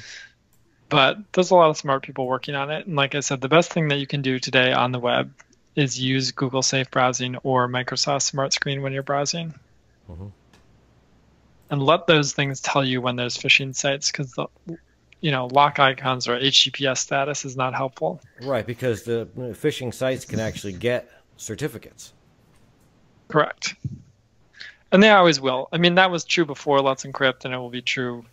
But there's a lot of smart people working on it. And like I said, the best thing that you can do today on the web is use Google Safe Browsing or Microsoft Smart Screen when you're browsing. Mm-hmm. And let those things tell you when there's phishing sites, because the lock icons or HTTPS status is not helpful. Right, because the phishing sites can actually get certificates. Correct. And they always will. I mean, that was true before Let's Encrypt, and it will be true,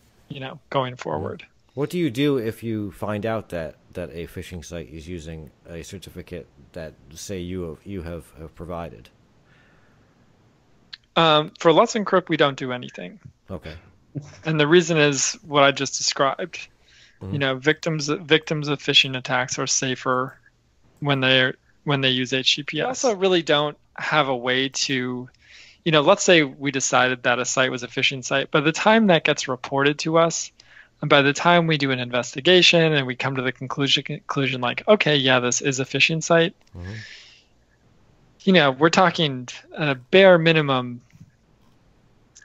going forward. What do you do if you find out that a phishing site is using a certificate that, say, you have provided? For Let's Encrypt, we don't do anything. Okay. And the reason is what I just described. Mm-hmm. Victims of phishing attacks are safer when they use HTTPS. We also really don't have a way to, let's say we decided that a site was a phishing site. By the time that gets reported to us, and by the time we do an investigation and we come to the conclusion like, okay, yeah, this is a phishing site, mm-hmm. We're talking at a bare minimum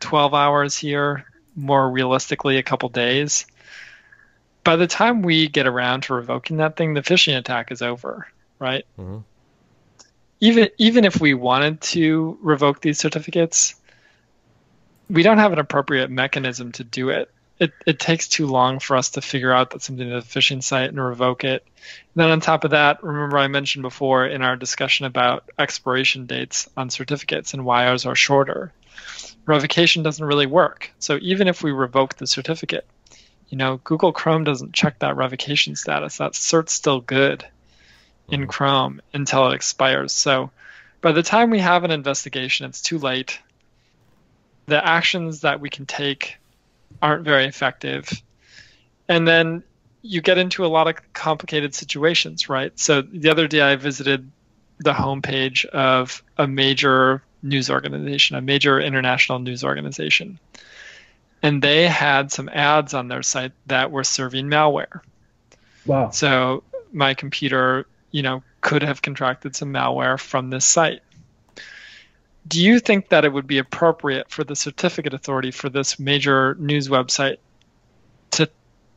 12 hours here, more realistically a couple days. By the time we get around to revoking that thing, the phishing attack is over, right? Mm-hmm. Even if we wanted to revoke these certificates, we don't have an appropriate mechanism to do it. It takes too long for us to figure out that something is a phishing site and revoke it. And then on top of that, remember I mentioned before in our discussion about expiration dates on certificates and why ours are shorter. Revocation doesn't really work. So even if we revoke the certificate, Google Chrome doesn't check that revocation status. That cert's still good in Chrome until it expires. So by the time we have an investigation, it's too late. The actions that we can take aren't very effective. And then you get into a lot of complicated situations, right? So the other day I visited the homepage of a major news organization, a major international news organization. And they had some ads on their site that were serving malware. Wow. So my computer, could have contracted some malware from this site. Do you think that it would be appropriate for the certificate authority for this major news website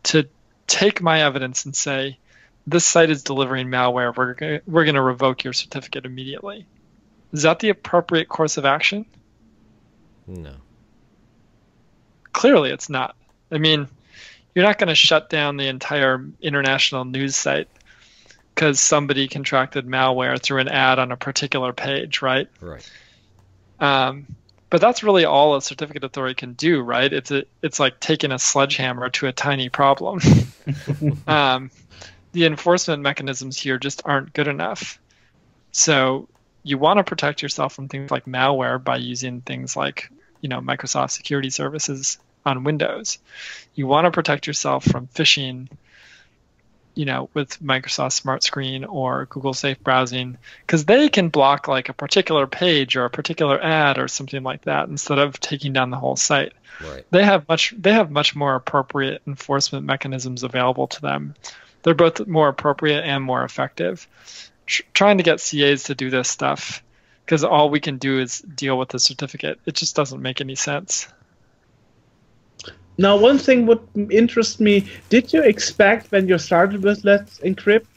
to take my evidence and say, this site is delivering malware, we're going to revoke your certificate immediately? Is that the appropriate course of action? No. Clearly it's not. I mean, you're not going to shut down the entire international news site because somebody contracted malware through an ad on a particular page, right? Right. But that's really all a certificate authority can do, right? It's like taking a sledgehammer to a tiny problem. The enforcement mechanisms here just aren't good enough. So you want to protect yourself from things like malware by using things like, Microsoft security services on Windows. You want to protect yourself from phishing, with Microsoft Smart Screen or Google Safe Browsing, because they can block like a particular page or a particular ad or something like that instead of taking down the whole site. Right. They have much more appropriate enforcement mechanisms available to them. They're both more appropriate and more effective. Trying to get CAs to do this stuff, because all we can do is deal with the certificate, it just doesn't make any sense. Now, one thing would interest me, did you expect when you started with Let's Encrypt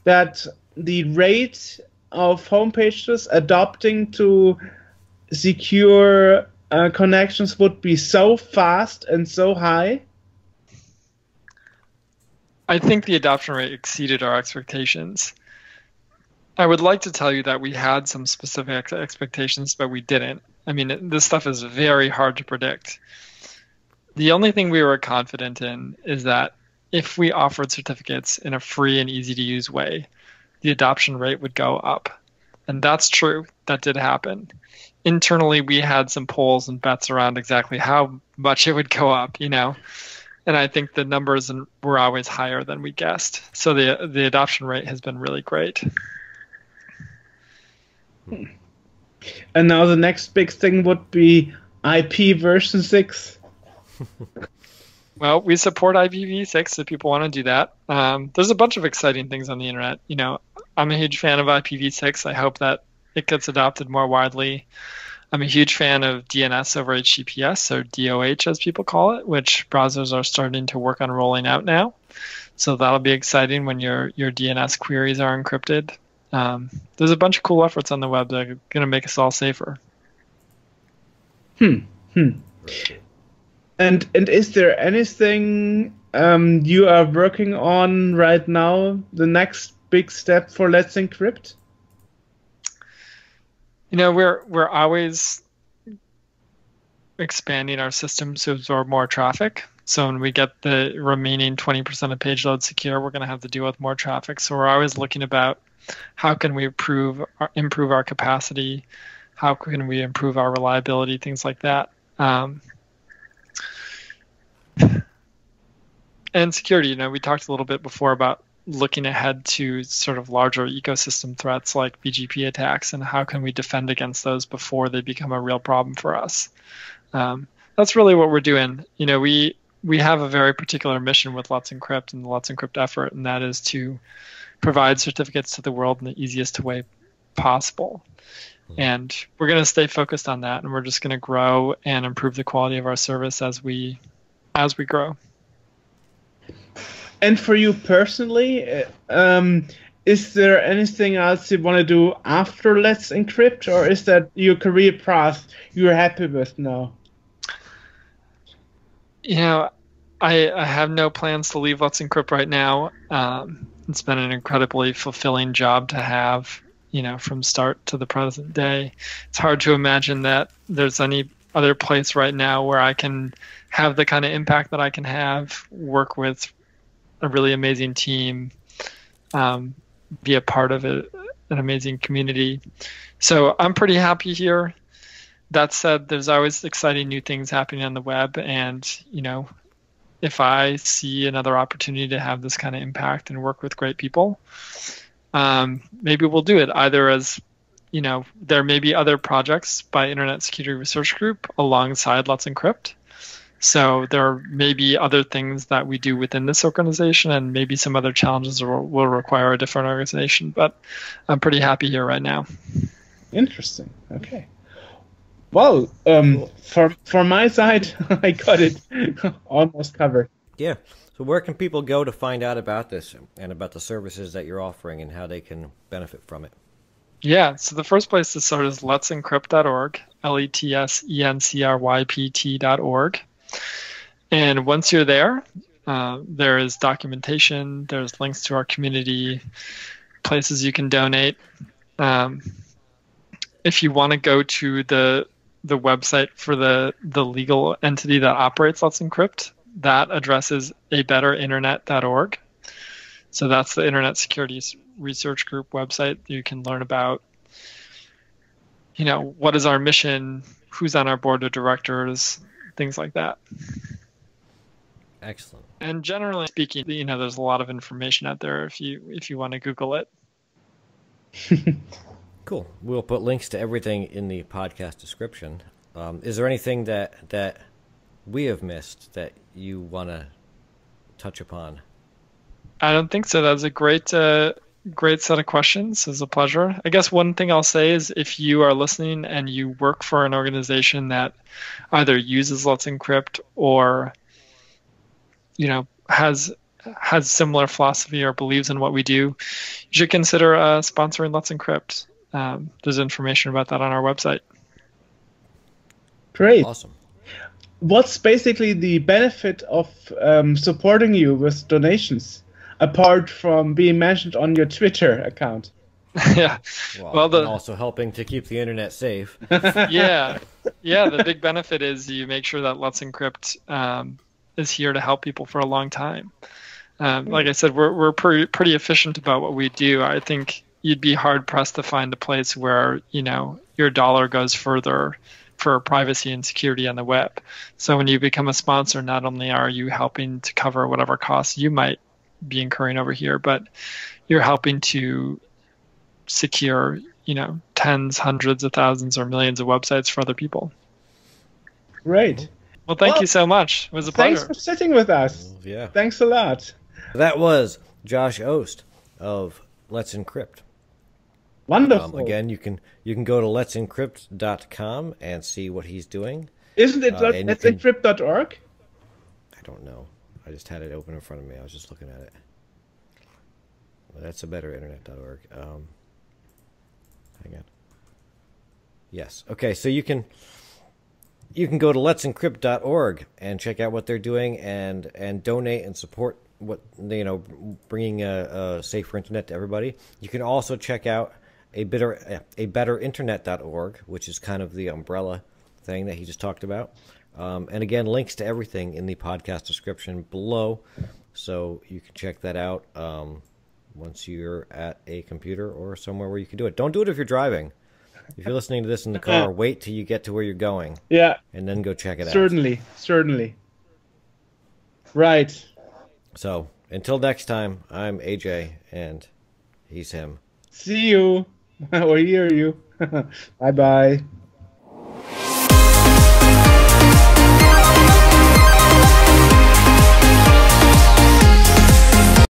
that the rate of homepages adopting to secure connections would be so fast and so high? I think the adoption rate exceeded our expectations. I would like to tell you that we had some specific expectations, but we didn't. I mean, this stuff is very hard to predict. The only thing we were confident in is that if we offered certificates in a free and easy to use way, the adoption rate would go up. And that's true. That did happen. Internally, we had some polls and bets around exactly how much it would go up, And I think the numbers were always higher than we guessed. So the adoption rate has been really great. And now the next big thing would be IP version 6. Well, we support IPv6 if people want to do that. There's a bunch of exciting things on the internet. You know, I'm a huge fan of IPv6. I hope that it gets adopted more widely. I'm a huge fan of DNS over HTTPS, or DOH as people call it, which browsers are starting to work on rolling out now. So that'll be exciting when your DNS queries are encrypted. There's a bunch of cool efforts on the web that are going to make us all safer. And is there anything you are working on right now, the next big step for Let's Encrypt? You know, we're always expanding our system to absorb more traffic. So when we get the remaining 20% of page load secure, we're going to have to deal with more traffic. So we're always looking about how can we improve our capacity, how can we improve our reliability, things like that. And security, you know, we talked a little bit before about looking ahead to sort of larger ecosystem threats like Bgp attacks, and how can we defend against those before they become a real problem for us. That's really what we're doing. You know, we have a very particular mission with Let's Encrypt and the Let's Encrypt effort, and that is to provide certificates to the world in the easiest way possible. And we're going to stay focused on that, and we're just going to grow and improve the quality of our service as we grow. And for you personally, is there anything else you want to do after Let's Encrypt, or is that your career path you're happy with now? You know, I have no plans to leave Let's Encrypt right now. It's been an incredibly fulfilling job to have, you know, from start to the present day. It's hard to imagine that there's any other place right now where I can have the kind of impact that I can have, work with a really amazing team, be a part of an amazing community. So I'm pretty happy here. That said, there's always exciting new things happening on the web, and you know, if I see another opportunity to have this kind of impact and work with great people, maybe we'll do it. Either as, you know, there may be other projects by Internet Security Research Group alongside Let's Encrypt. So there may be other things that we do within this organization, and maybe some other challenges will require a different organization. But I'm pretty happy here right now. Interesting. Okay. Well, for my side, I got it almost covered. Yeah. So where can people go to find out about this and about the services that you're offering and how they can benefit from it? Yeah. So the first place to start is letsencrypt.org, letsencrypt.org. And once you're there, there is documentation, there's links to our community, places you can donate. If you want to go to the website for the legal entity that operates Let's Encrypt, that address is abetterinternet.org. So that's the Internet Security Research Group website. You can learn about, you know, what is our mission, who's on our board of directors, things like that. Excellent. And generally speaking, you know, there's a lot of information out there if you want to Google it. Cool. We'll put links to everything in the podcast description. Is there anything that we have missed that you want to touch upon? I don't think so. That's a great set of questions. It was a pleasure. I guess one thing I'll say is if you are listening and you work for an organization that either uses Let's Encrypt or, you know, has similar philosophy or believes in what we do, you should consider sponsoring Let's Encrypt. There's information about that on our website. Great. Awesome. What's basically the benefit of supporting you with donations, apart from being mentioned on your Twitter account? Yeah. Well, and also helping to keep the internet safe. Yeah. The big benefit is you make sure that Let's Encrypt is here to help people for a long time. Like I said, we're pretty efficient about what we do. I think you'd be hard pressed to find a place where, you know, your dollar goes further for privacy and security on the web. So when you become a sponsor, not only are you helping to cover whatever costs you might be incurring over here, but you're helping to secure tens, hundreds of thousands, or millions of websites for other people. Great. Well, thank you so much. It was a pleasure. Thanks for sitting with us. Yeah. Thanks a lot. That was Josh Ost of Let's Encrypt. Wonderful. Again, you can go to let'sencrypt.com and see what he's doing. Isn't it encrypt.org? I don't know. I just had it open in front of me. I was just looking at it. Well, that's a better internet.org. Hang on. Yes. Okay, so you can go to let'sencrypt.org and check out what they're doing and donate and support what bringing a safer internet to everybody. You can also check out a betterinternet.org, which is kind of the umbrella thing that he just talked about. And again, links to everything in the podcast description below, so you can check that out once you're at a computer or somewhere where you can do it. Don't do it if you're driving. If you're listening to this in the car, wait till you get to where you're going. Yeah. And then go check it out. Certainly. Right. So, until next time, I'm AJ, and he's him. See you, or hear you. Bye-bye.